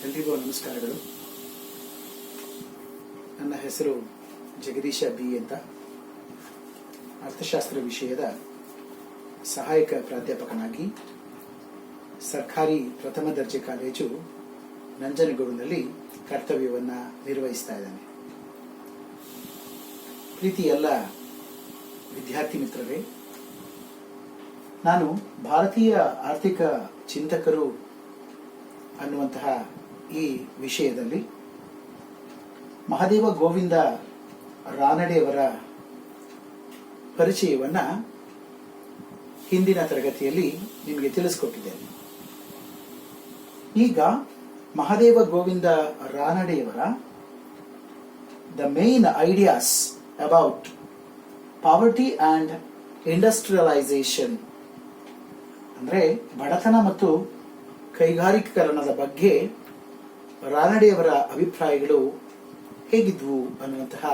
ಎಲ್ರಿಗೂ ನಮಸ್ಕಾರಗಳು. ನನ್ನ ಹೆಸರು ಜಗದೀಶ ಬಿ ಅಂತ. ಅರ್ಥಶಾಸ್ತ್ರ ವಿಷಯದ ಸಹಾಯಕ ಪ್ರಾಧ್ಯಾಪಕನಾಗಿ ಸರ್ಕಾರಿ ಪ್ರಥಮ ದರ್ಜೆ ಕಾಲೇಜು ನಂಜನಗೂಡಿನಲ್ಲಿ ಕರ್ತವ್ಯವನ್ನು ನಿರ್ವಹಿಸ್ತಾ ಇದ್ದೇನೆ. ಪ್ರೀತಿ ಎಲ್ಲ ವಿದ್ಯಾರ್ಥಿ ಮಿತ್ರರೇ, ನಾನು ಭಾರತೀಯ ಆರ್ಥಿಕ ಚಿಂತಕರು ಅನ್ನುವಂತಹ ಈ ವಿಷಯದಲ್ಲಿ ಮಹಾದೇವ ಗೋವಿಂದ ರಾನಡೆಯವರ ಪರಿಚಯವನ್ನ ಹಿಂದಿನ ತರಗತಿಯಲ್ಲಿ ನಿಮಗೆ ತಿಳಿಸಿಕೊಟ್ಟಿದ್ದೇನೆ. ಈಗ ಮಹಾದೇವ ಗೋವಿಂದ ರಾನಡೆಯವರ the main ideas about poverty and industrialisation ಅಂದ್ರೆ ಬಡತನ ಮತ್ತು ಕೈಗಾರಿಕೀಕರಣದ ಬಗ್ಗೆ ರಾನಡೆಯವರ ಅಭಿಪ್ರಾಯಗಳು ಹೇಗಿದ್ವು ಅನ್ನುವಂತಹ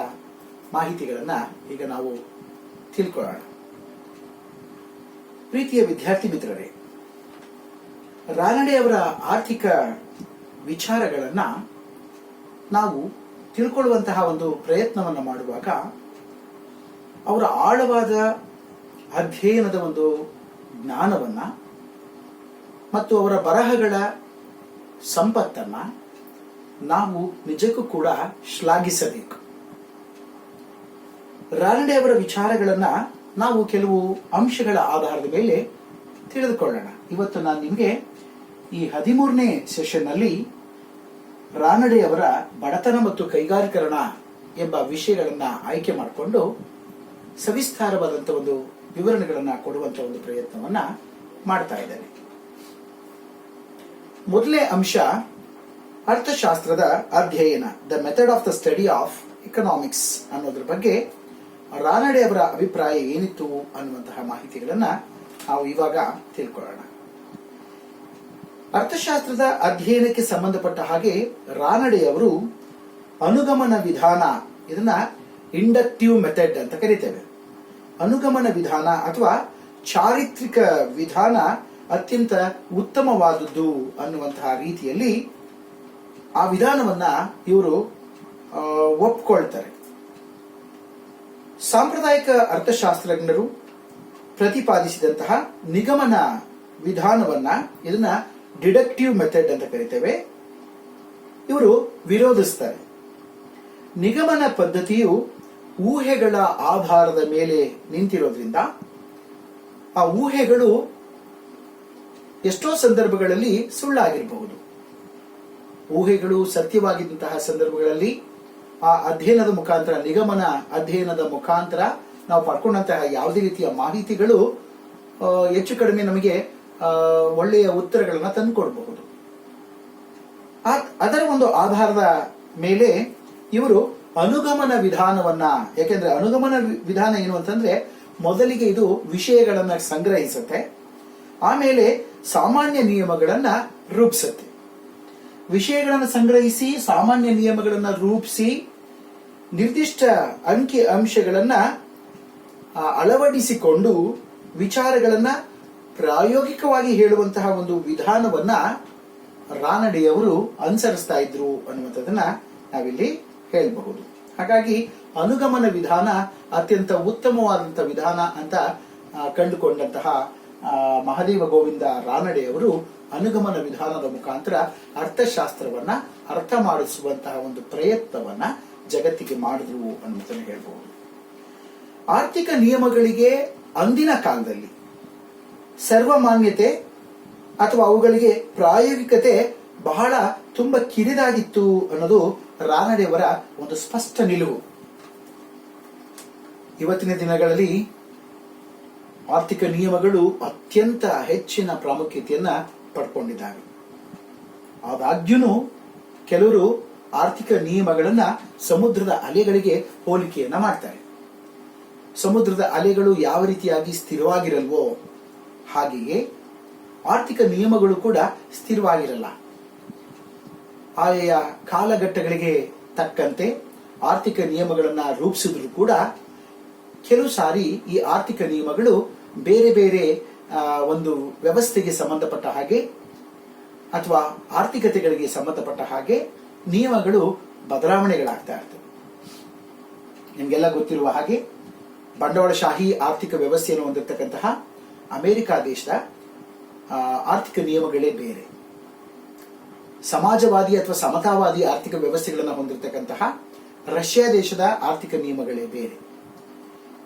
ಮಾಹಿತಿಗಳನ್ನು ಈಗ ನಾವು ತಿಳ್ಕೊಳ್ಳೋಣ. ಪ್ರೀತಿಯ ವಿದ್ಯಾರ್ಥಿ ಮಿತ್ರರೇ, ರಾನಡೆಯವರ ಆರ್ಥಿಕ ವಿಚಾರಗಳನ್ನ ನಾವು ತಿಳ್ಕೊಳ್ಳುವಂತಹ ಒಂದು ಪ್ರಯತ್ನವನ್ನು ಮಾಡುವಾಗ ಅವರ ಆಳವಾದ ಅಧ್ಯಯನದ ಒಂದು ಜ್ಞಾನವನ್ನ ಮತ್ತು ಅವರ ಬರಹಗಳ ಸಂಪತ್ತನ್ನ ನಾವು ನಿಜಕ್ಕೂ ಕೂಡ ಶ್ಲಾಘಿಸಬೇಕು. ರಾನಡೆಯವರ ವಿಚಾರಗಳನ್ನ ನಾವು ಕೆಲವು ಅಂಶಗಳ ಆಧಾರದ ಮೇಲೆ ತಿಳಿದುಕೊಳ್ಳೋಣ. ಇವತ್ತು ನಾನು ನಿಮಗೆ ಈ 13ನೇ ಸೆಷನ್ ನಲ್ಲಿ ರಾನಡೆಯವರ ಬಡತನ ಮತ್ತು ಕೈಗಾರಿಕರಣ ಎಂಬ ವಿಷಯಗಳನ್ನ ಆಯ್ಕೆ ಮಾಡಿಕೊಂಡು ಸವಿಸ್ತಾರವಾದಂತಹ ಒಂದು ವಿವರಣೆಗಳನ್ನ ಕೊಡುವಂತಹ ಒಂದು ಪ್ರಯತ್ನವನ್ನ ಮಾಡ್ತಾ ಇದ್ದೇನೆ. ಮೊದಲನೇ ಅಂಶ ಅರ್ಥಶಾಸ್ತ್ರದ ಅಧ್ಯಯನ, the method of the study of economics ಅನ್ನೋದ್ರ ಬಗ್ಗೆ ರಾನಡೆಯವರ ಅಭಿಪ್ರಾಯ ಏನಿತ್ತು ಅನ್ನುವಂತಹ ಮಾಹಿತಿಗಳನ್ನ ನಾವು ಇವಾಗ ತಿಳ್ಕೊಳ್ಳೋಣ. ಅರ್ಥಶಾಸ್ತ್ರದ ಅಧ್ಯಯನಕ್ಕೆ ಸಂಬಂಧಪಟ್ಟ ಹಾಗೆ ರಾನಡೆಯವರು ಅನುಗಮನ ವಿಧಾನ, ಇದನ್ನ ಇಂಡಕ್ಟಿವ್ ಮೆಥಡ್ ಅಂತ ಕರೀತೇವೆ. ಅನುಗಮನ ವಿಧಾನ ಅಥವಾ ಚಾರಿತ್ರಿಕ ವಿಧಾನ ಅತ್ಯಂತ ಉತ್ತಮವಾದದ್ದು ಅನ್ನುವಂತಹ ರೀತಿಯಲ್ಲಿ ಆ ವಿಧಾನವನ್ನ ಇವರು ಒಪ್ಕೊಳ್ತಾರೆ. ಸಾಂಪ್ರದಾಯಿಕ ಅರ್ಥಶಾಸ್ತ್ರಜ್ಞರು ಪ್ರತಿಪಾದಿಸಿದಂತಹ ನಿಗಮನ ವಿಧಾನವನ್ನ, ಇದನ್ನ ಡಿಡಕ್ಟಿವ್ ಮೆಥಡ್ ಅಂತ ಕರೀತೇವೆ, ಇವರು ವಿರೋಧಿಸ್ತಾರೆ. ನಿಗಮನ ಪದ್ಧತಿಯು ಊಹೆಗಳ ಆಧಾರದ ಮೇಲೆ ನಿಂತಿರೋದ್ರಿಂದ ಆ ಊಹೆಗಳು ಎಷ್ಟೋ ಸಂದರ್ಭಗಳಲ್ಲಿ ಸುಳ್ಳಾಗಿರಬಹುದು. ಊಹೆಗಳು ಸತ್ಯವಾಗಿದ್ದಂತಹ ಸಂದರ್ಭಗಳಲ್ಲಿ ಆ ಅಧ್ಯಯನದ ಮುಖಾಂತರ, ನಿಗಮನ ಅಧ್ಯಯನದ ಮುಖಾಂತರ ನಾವು ಪಡ್ಕೊಂಡಂತಹ ಯಾವುದೇ ರೀತಿಯ ಮಾಹಿತಿಗಳು ಹೆಚ್ಚು ಕಡಿಮೆ ನಮಗೆ ಒಳ್ಳೆಯ ಉತ್ತರಗಳನ್ನ ತಂದುಕೊಡಬಹುದು. ಅದರ ಒಂದು ಆಧಾರದ ಮೇಲೆ ಇವರು ಅನುಗಮನ ವಿಧಾನವನ್ನ, ಯಾಕೆಂದ್ರೆ ಅನುಗಮನ ವಿಧಾನ ಏನು ಅಂತಂದ್ರೆ ಮೊದಲಿಗೆ ಇದು ವಿಷಯಗಳನ್ನ ಸಂಗ್ರಹಿಸುತ್ತೆ, ಆಮೇಲೆ ಸಾಮಾನ್ಯ ನಿಯಮಗಳನ್ನ ರೂಪಿಸುತ್ತೆ. ವಿಷಯಗಳನ್ನು ಸಂಗ್ರಹಿಸಿ ಸಾಮಾನ್ಯ ನಿಯಮಗಳನ್ನ ರೂಪಿಸಿ ನಿರ್ದಿಷ್ಟ ಅಂಕಿ ಅಂಶಗಳನ್ನ ಅಳವಡಿಸಿಕೊಂಡು ವಿಚಾರಗಳನ್ನ ಪ್ರಾಯೋಗಿಕವಾಗಿ ಹೇಳುವಂತಹ ಒಂದು ವಿಧಾನವನ್ನ ರಾನಡೆಯವರು ಅನುಸರಿಸ್ತಾ ಇದ್ರು ಅನ್ನುವಂಥದ್ದನ್ನ ನಾವಿಲ್ಲಿ ಹೇಳಬಹುದು. ಹಾಗಾಗಿ ಅನುಗಮನ ವಿಧಾನ ಅತ್ಯಂತ ಉತ್ತಮವಾದಂತಹ ವಿಧಾನ ಅಂತ ಕಂಡುಕೊಂಡಂತಹ ಮಹಾದೇವ ಗೋವಿಂದ ರಾನಡೆಯವರು ಅನುಗಮನ ವಿಧಾನದ ಮುಖಾಂತರ ಅರ್ಥಶಾಸ್ತ್ರವನ್ನ ಅರ್ಥ ಮಾಡಿಸುವಂತಹ ಒಂದು ಪ್ರಯತ್ನವನ್ನ ಜಗತ್ತಿಗೆ ಮಾಡಿದ್ರು ಅನ್ನೋದನ್ನ ಹೇಳ್ಬಹುದು. ಆರ್ಥಿಕ ನಿಯಮಗಳಿಗೆ ಅಂದಿನ ಕಾಲದಲ್ಲಿ ಸರ್ವಮಾನ್ಯತೆ ಅಥವಾ ಅವುಗಳಿಗೆ ಪ್ರಾಯೋಗಿಕತೆ ಬಹಳ ತುಂಬಾ ಕಿರಿದಾಗಿತ್ತು ಅನ್ನೋದು ರಾನಡೆಯವರ ಒಂದು ಸ್ಪಷ್ಟ ನಿಲುವು. ಇವತ್ತಿನ ದಿನಗಳಲ್ಲಿ ಆರ್ಥಿಕ ನಿಯಮಗಳು ಅತ್ಯಂತ ಹೆಚ್ಚಿನ ಪ್ರಾಮುಖ್ಯತೆಯನ್ನ ಪಡ್ಕೊಂಡಿದ್ದಾವೆ. ಆದಾಗ್ಯೂ ಕೆಲವರು ಆರ್ಥಿಕ ನಿಯಮಗಳನ್ನ ಸಮುದ್ರದ ಅಲೆಗಳಿಗೆ ಹೋಲಿಕೆಯನ್ನ ಮಾಡ್ತಾರೆ. ಸಮುದ್ರದ ಅಲೆಗಳು ಯಾವ ರೀತಿಯಾಗಿ ಸ್ಥಿರವಾಗಿರಲ್ವೋ ಹಾಗೆಯೇ ಆರ್ಥಿಕ ನಿಯಮಗಳು ಕೂಡ ಸ್ಥಿರವಾಗಿರಲ್ಲ. ಆಯಾ ಕಾಲಘಟ್ಟಗಳಿಗೆ ತಕ್ಕಂತೆ ಆರ್ಥಿಕ ನಿಯಮಗಳನ್ನ ರೂಪಿಸಿದ್ರು ಕೂಡ ಕೆಲವು ಸಾರಿ ಈ ಆರ್ಥಿಕ ನಿಯಮಗಳು ಬೇರೆ ಬೇರೆ ಒಂದು ವ್ಯವಸ್ಥೆಗೆ ಸಂಬಂಧಪಟ್ಟ ಹಾಗೆ ಅಥವಾ ಆರ್ಥಿಕತೆಗಳಿಗೆ ಸಂಬಂಧಪಟ್ಟ ಹಾಗೆ ನಿಯಮಗಳು ಬದಲಾವಣೆಗಳಾಗ್ತಾ ಇರ್ತವೆ. ನಿಮಗೆಲ್ಲ ಗೊತ್ತಿರುವ ಹಾಗೆ ಬಂಡವಾಳಶಾಹಿ ಆರ್ಥಿಕ ವ್ಯವಸ್ಥೆಯನ್ನು ಹೊಂದಿರತಕ್ಕಂತಹ ಅಮೆರಿಕ ದೇಶದ ಆರ್ಥಿಕ ನಿಯಮಗಳೇ ಬೇರೆ. ಸಮಾಜವಾದಿ ಅಥವಾ ಸಮತಾವಾದಿ ಆರ್ಥಿಕ ವ್ಯವಸ್ಥೆಗಳನ್ನು ಹೊಂದಿರತಕ್ಕಂತಹ ರಷ್ಯಾ ದೇಶದ ಆರ್ಥಿಕ ನಿಯಮಗಳೇ ಬೇರೆ.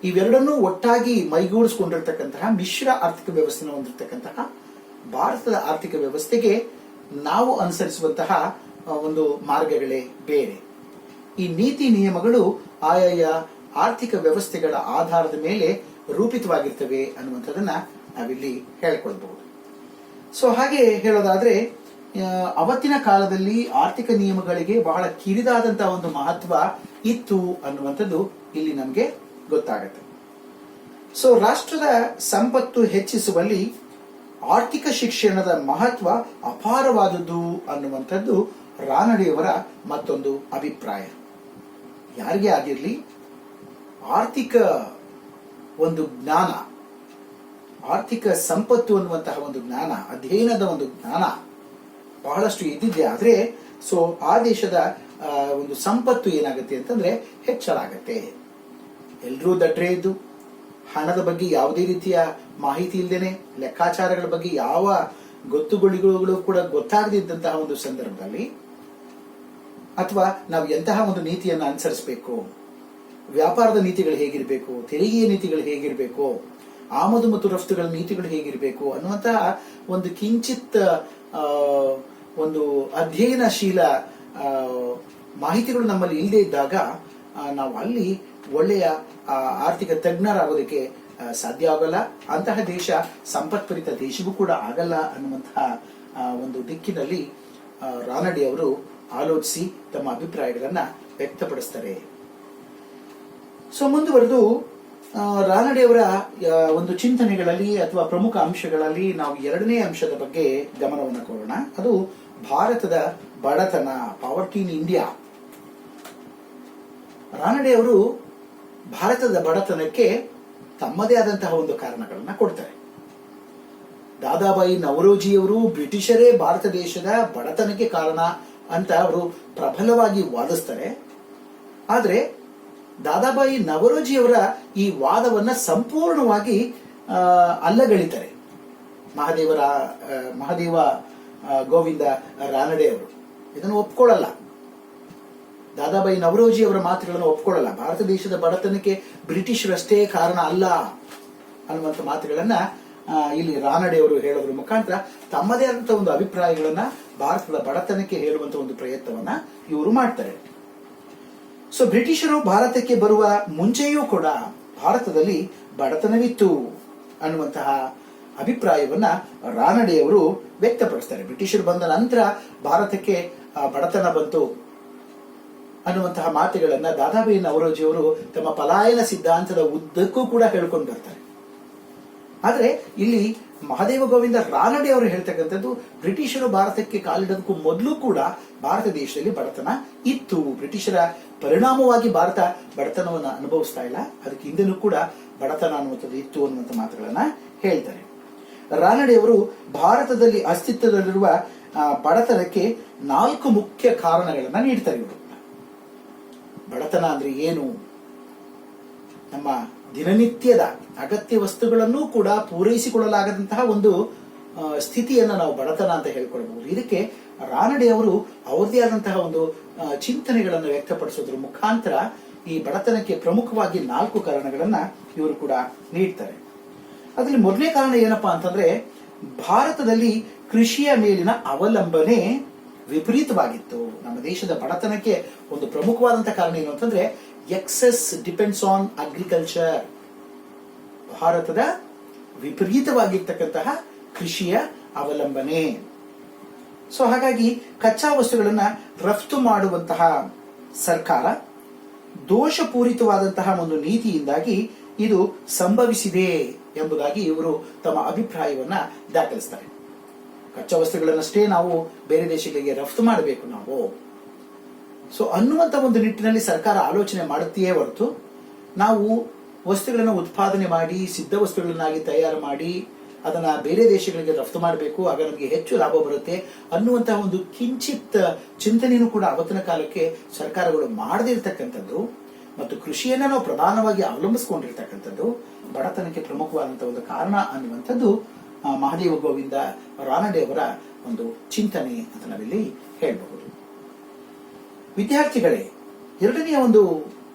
ಇವೆರಡನ್ನೂ ಒಟ್ಟಾಗಿ ಮೈಗೂಡಿಸಿಕೊಂಡಿರ್ತಕ್ಕಂತಹ ಮಿಶ್ರ ಆರ್ಥಿಕ ವ್ಯವಸ್ಥೆಯನ್ನು ಹೊಂದಿರತಕ್ಕಂತಹ ಭಾರತದ ಆರ್ಥಿಕ ವ್ಯವಸ್ಥೆಗೆ ನಾವು ಅನುಸರಿಸುವಂತಹ ಒಂದು ಮಾರ್ಗಗಳೇ ಬೇರೆ. ಈ ನೀತಿ ನಿಯಮಗಳು ಆಯಾಯ ಆರ್ಥಿಕ ವ್ಯವಸ್ಥೆಗಳ ಆಧಾರದ ಮೇಲೆ ರೂಪಿತವಾಗಿರ್ತವೆ ಅನ್ನುವಂಥದ್ದನ್ನ ನಾವಿಲ್ಲಿ ಹೇಳ್ಕೊಳ್ಬಹುದು. ಸೊ ಹಾಗೆ ಹೇಳೋದಾದ್ರೆ ಅವತ್ತಿನ ಕಾಲದಲ್ಲಿ ಆರ್ಥಿಕ ನಿಯಮಗಳಿಗೆ ಬಹಳ ಕಿರಿದಾದಂತಹ ಒಂದು ಮಹತ್ವ ಇತ್ತು ಅನ್ನುವಂಥದ್ದು ಇಲ್ಲಿ ನಮಗೆ ಗೊತ್ತಾಗುತ್ತೆ. ಸೊ ರಾಷ್ಟ್ರದ ಸಂಪತ್ತು ಹೆಚ್ಚಿಸುವಲ್ಲಿ ಆರ್ಥಿಕ ಶಿಕ್ಷಣದ ಮಹತ್ವ ಅಪಾರವಾದದ್ದು ಅನ್ನುವಂಥದ್ದು ರಾನಡೆಯವರ ಮತ್ತೊಂದು ಅಭಿಪ್ರಾಯ. ಯಾರಿಗೇ ಆಗಿರಲಿ ಆರ್ಥಿಕ ಒಂದು ಜ್ಞಾನ, ಆರ್ಥಿಕ ಸಂಪತ್ತು ಅನ್ನುವಂತಹ ಒಂದು ಜ್ಞಾನ, ಅಧ್ಯಯನದ ಒಂದು ಜ್ಞಾನ ಬಹಳಷ್ಟು ಇದ್ದಿದೆ. ಆದ್ರೆ ಸೊ ಆ ದೇಶದ ಒಂದು ಸಂಪತ್ತು ಏನಾಗುತ್ತೆ ಅಂತಂದ್ರೆ ಹೆಚ್ಚಳಾಗತ್ತೆ. ಎಲ್ಲರೂ ದಡ್ರೆ ಇದ್ದು ಹಣದ ಬಗ್ಗೆ ಯಾವುದೇ ರೀತಿಯ ಮಾಹಿತಿ ಇಲ್ಲದೇನೆ, ಲೆಕ್ಕಾಚಾರಗಳ ಬಗ್ಗೆ ಯಾವ ಗೊತ್ತುಗಳಿಗಳು ಕೂಡ ಗೊತ್ತಾಗದಿದ್ದಂತಹ ಒಂದು ಸಂದರ್ಭದಲ್ಲಿ, ಅಥವಾ ನಾವು ಎಂತಹ ಒಂದು ನೀತಿಯನ್ನು ಅನುಸರಿಸಬೇಕು, ವ್ಯಾಪಾರದ ನೀತಿಗಳು ಹೇಗಿರಬೇಕು, ತೆರಿಗೆಯ ನೀತಿಗಳು ಹೇಗಿರಬೇಕು, ಆಮದು ಮತ್ತು ರಫ್ತುಗಳ ನೀತಿಗಳು ಹೇಗಿರಬೇಕು ಅನ್ನುವಂತಹ ಒಂದು ಕಿಂಚಿತ್ ಒಂದು ಅಧ್ಯಯನಶೀಲ ಮಾಹಿತಿಗಳು ನಮ್ಮಲ್ಲಿ ಇಲ್ಲದೆ ಇದ್ದಾಗ ನಾವು ಅಲ್ಲಿ ಒಳ್ಳೆಯ ಆರ್ಥಿಕ ತಜ್ಞರಾಗೋದಕ್ಕೆ ಸಾಧ್ಯ ಆಗಲ್ಲ. ಅಂತಹ ದೇಶ ಸಂಪತ್ಪರಿತ ದೇಶವೂ ಕೂಡ ಆಗಲ್ಲ ಅನ್ನುವಂತಹ ಒಂದು ದಿಕ್ಕಿನಲ್ಲಿ ರಾನಡೆ ಅವರು ಆಲೋಚಿಸಿ ತಮ್ಮ ಅಭಿಪ್ರಾಯಗಳನ್ನ ವ್ಯಕ್ತಪಡಿಸ್ತಾರೆ. ಸೊ ಮುಂದುವರೆದು ರಾನಡೆಯವರ ಒಂದು ಚಿಂತನೆಗಳಲ್ಲಿ ಅಥವಾ ಪ್ರಮುಖ ಅಂಶಗಳಲ್ಲಿ ನಾವು ಎರಡನೇ ಅಂಶದ ಬಗ್ಗೆ ಗಮನವನ್ನು ಕೊಡೋಣ. ಅದು ಭಾರತದ ಬಡತನ, ಪಾವರ್ಟಿ ಇನ್ ಇಂಡಿಯಾ. ರಾನಡೆಯವರು ಭಾರತದ ಬಡತನಕ್ಕೆ ತಮ್ಮದೇ ಆದಂತಹ ಒಂದು ಕಾರಣಗಳನ್ನ ಕೊಡ್ತಾರೆ. ದಾದಾಬಾಯಿ ನವರೋಜಿಯವರು ಬ್ರಿಟಿಷರೇ ಭಾರತ ದೇಶದ ಬಡತನಕ್ಕೆ ಕಾರಣ ಅಂತ ಅವರು ಪ್ರಬಲವಾಗಿ ವಾದಿಸ್ತಾರೆ. ಆದ್ರೆ ದಾದಾಬಾಯಿ ನವರೋಜಿಯವರ ಈ ವಾದವನ್ನ ಸಂಪೂರ್ಣವಾಗಿ ಅಲ್ಲಗಳಿತಾರೆ ಮಹಾದೇವ ಗೋವಿಂದ ರಾನಡೆ ಅವರು. ಇದನ್ನು ಒಪ್ಕೊಳ್ಳಲ್ಲ. ದಾದಾಬಾಯಿ ನವರೋಜಿ ಅವರ ಮಾತುಗಳನ್ನು ಒಪ್ಕೊಳ್ಳಲ್ಲ. ಭಾರತ ದೇಶದ ಬಡತನಕ್ಕೆ ಬ್ರಿಟಿಷರಷ್ಟೇ ಕಾರಣ ಅಲ್ಲ ಅನ್ನುವಂಥ ಮಾತುಗಳನ್ನ ಇಲ್ಲಿ ರಾನಡೆ ಅವರು ಹೇಳೋದ್ರ ಮುಖಾಂತರ ತಮ್ಮದೇ ಆದಂತಹ ಒಂದು ಅಭಿಪ್ರಾಯಗಳನ್ನ ಭಾರತದ ಬಡತನಕ್ಕೆ ಹೇಳುವಂತ ಒಂದು ಪ್ರಯತ್ನವನ್ನ ಇವರು ಮಾಡ್ತಾರೆ. ಸೊ ಬ್ರಿಟಿಷರು ಭಾರತಕ್ಕೆ ಬರುವ ಮುಂಚೆಯೂ ಕೂಡ ಭಾರತದಲ್ಲಿ ಬಡತನವಿತ್ತು ಅನ್ನುವಂತಹ ಅಭಿಪ್ರಾಯವನ್ನ ರಾನಡೆಯವರು ವ್ಯಕ್ತಪಡಿಸ್ತಾರೆ. ಬ್ರಿಟಿಷರು ಬಂದ ನಂತರ ಭಾರತಕ್ಕೆ ಬಡತನ ಬಂತು ಅನ್ನುವಂತಹ ಮಾತುಗಳನ್ನ ದಾದಾಬಾಯಿ ನವರೋಜಿಯವರು ತಮ್ಮ ಪಲಾಯನ ಸಿದ್ಧಾಂತದ ಉದ್ದಕ್ಕೂ ಕೂಡ ಹೇಳ್ಕೊಂಡು ಬರ್ತಾರೆ. ಆದ್ರೆ ಇಲ್ಲಿ ಮಹಾದೇವ ಗೋವಿಂದ ರಾನಡೆ ಅವರು ಹೇಳ್ತಕ್ಕಂಥದ್ದು ಬ್ರಿಟಿಷರು ಭಾರತಕ್ಕೆ ಕಾಲಿಡೋದಕ್ಕೂ ಮೊದಲು ಕೂಡ ಭಾರತ ದೇಶದಲ್ಲಿ ಬಡತನ ಇತ್ತು. ಬ್ರಿಟಿಷರ ಪರಿಣಾಮವಾಗಿ ಭಾರತ ಬಡತನವನ್ನು ಅನುಭವಿಸ್ತಾ ಇಲ್ಲ, ಅದಕ್ಕೆ ಹಿಂದೆನೂ ಕೂಡ ಬಡತನ ಅನ್ನುವಂಥದ್ದು ಇತ್ತು ಅನ್ನುವಂಥ ಮಾತುಗಳನ್ನ ಹೇಳ್ತಾರೆ. ರಾನಡೆಯವರು ಭಾರತದಲ್ಲಿ ಅಸ್ತಿತ್ವದಲ್ಲಿರುವ ಬಡತನಕ್ಕೆ 4 ಮುಖ್ಯ ಕಾರಣಗಳನ್ನ ನೀಡ್ತಾರೆ. ಇವರು ಬಡತನ ಅಂದ್ರೆ ಏನು, ನಮ್ಮ ದಿನನಿತ್ಯದ ಅಗತ್ಯ ವಸ್ತುಗಳನ್ನು ಕೂಡ ಪೂರೈಸಿಕೊಳ್ಳಲಾಗದಂತಹ ಒಂದು ಸ್ಥಿತಿಯನ್ನ ನಾವು ಬಡತನ ಅಂತ ಹೇಳ್ಕೊಳ್ಬಹುದು. ಇದಕ್ಕೆ ರಾನಡೆ ಅವರು ಅವರದೇ ಆದಂತಹ ಒಂದು ಚಿಂತನೆಗಳನ್ನು ವ್ಯಕ್ತಪಡಿಸೋದ್ರ ಮುಖಾಂತರ ಈ ಬಡತನಕ್ಕೆ ಪ್ರಮುಖವಾಗಿ 4 ಕಾರಣಗಳನ್ನ ಇವರು ಕೂಡ ನೀಡ್ತಾರೆ. ಅದರಲ್ಲಿ ಮೊದಲನೇ ಕಾರಣ ಏನಪ್ಪಾ ಅಂತಂದ್ರೆ ಭಾರತದಲ್ಲಿ ಕೃಷಿಯ ಮೇಲಿನ ಅವಲಂಬನೆ ವಿಪರೀತವಾಗಿತ್ತು. ನಮ್ಮ ದೇಶದ ಬಡತನಕ್ಕೆ ಒಂದು ಪ್ರಮುಖವಾದಂತಹ ಕಾರಣ ಏನು ಅಂತಂದ್ರೆ ಎಕ್ಸೆಸ್ ಡಿಪೆಂಡ್ಸ್ ಆನ್ ಅಗ್ರಿಕಲ್ಚರ್. ಭಾರತದ ವಿಪರೀತವಾಗಿರ್ತಕ್ಕಂತಹ ಕೃಷಿಯ ಅವಲಂಬನೆ. ಸೊ ಹಾಗಾಗಿ ಕಚ್ಚಾ ವಸ್ತುಗಳನ್ನ ರಫ್ತು ಮಾಡುವಂತಹ ಸರ್ಕಾರ ದೋಷಪೂರಿತವಾದಂತಹ ಒಂದು ನೀತಿಯಿಂದಾಗಿ ಇದು ಸಂಭವಿಸಿದೆ ಎಂಬುದಾಗಿ ಇವರು ತಮ್ಮ ಅಭಿಪ್ರಾಯವನ್ನ ದಾಖಲಿಸ್ತಾರೆ. ಕಚ್ಚಾ ವಸ್ತುಗಳನ್ನಷ್ಟೇ ನಾವು ಬೇರೆ ದೇಶಗಳಿಗೆ ರಫ್ತು ಮಾಡಬೇಕು ನಾವು, ಸೊ ಅನ್ನುವಂತ ಒಂದು ನಿಟ್ಟಿನಲ್ಲಿ ಸರ್ಕಾರ ಆಲೋಚನೆ ಮಾಡುತ್ತೆಯೇ ಹೊರತು ನಾವು ವಸ್ತುಗಳನ್ನು ಉತ್ಪಾದನೆ ಮಾಡಿ ಸಿದ್ಧ ವಸ್ತುಗಳನ್ನಾಗಿ ತಯಾರು ಮಾಡಿ ಅದನ್ನ ಬೇರೆ ದೇಶಗಳಿಗೆ ರಫ್ತು ಮಾಡಬೇಕು, ಆಗ ನಮಗೆ ಹೆಚ್ಚು ಲಾಭ ಬರುತ್ತೆ ಅನ್ನುವಂತಹ ಒಂದು ಕಿಂಚಿತ್ ಚಿಂತನೆಯೂ ಕೂಡ ಅವತ್ತಿನ ಕಾಲಕ್ಕೆ ಸರ್ಕಾರಗಳು ಮಾಡದೇ ಇರತಕ್ಕಂಥದ್ದು ಮತ್ತು ಕೃಷಿಯನ್ನ ನಾವು ಪ್ರಧಾನವಾಗಿ ಅವಲಂಬಿಸಿಕೊಂಡಿರ್ತಕ್ಕಂಥದ್ದು ಬಡತನಕ್ಕೆ ಪ್ರಮುಖವಾದಂತಹ ಒಂದು ಕಾರಣ ಅನ್ನುವಂಥದ್ದು ಮಹಾದೇವ ಗೋವಿಂದ ರಾನಡೆ ಅವರ ಒಂದು ಚಿಂತನೆ ಅಂತ ನಾವಿಲ್ಲಿ ಹೇಳಬಹುದು. ವಿದ್ಯಾರ್ಥಿಗಳೇ, ಎರಡನೆಯ ಒಂದು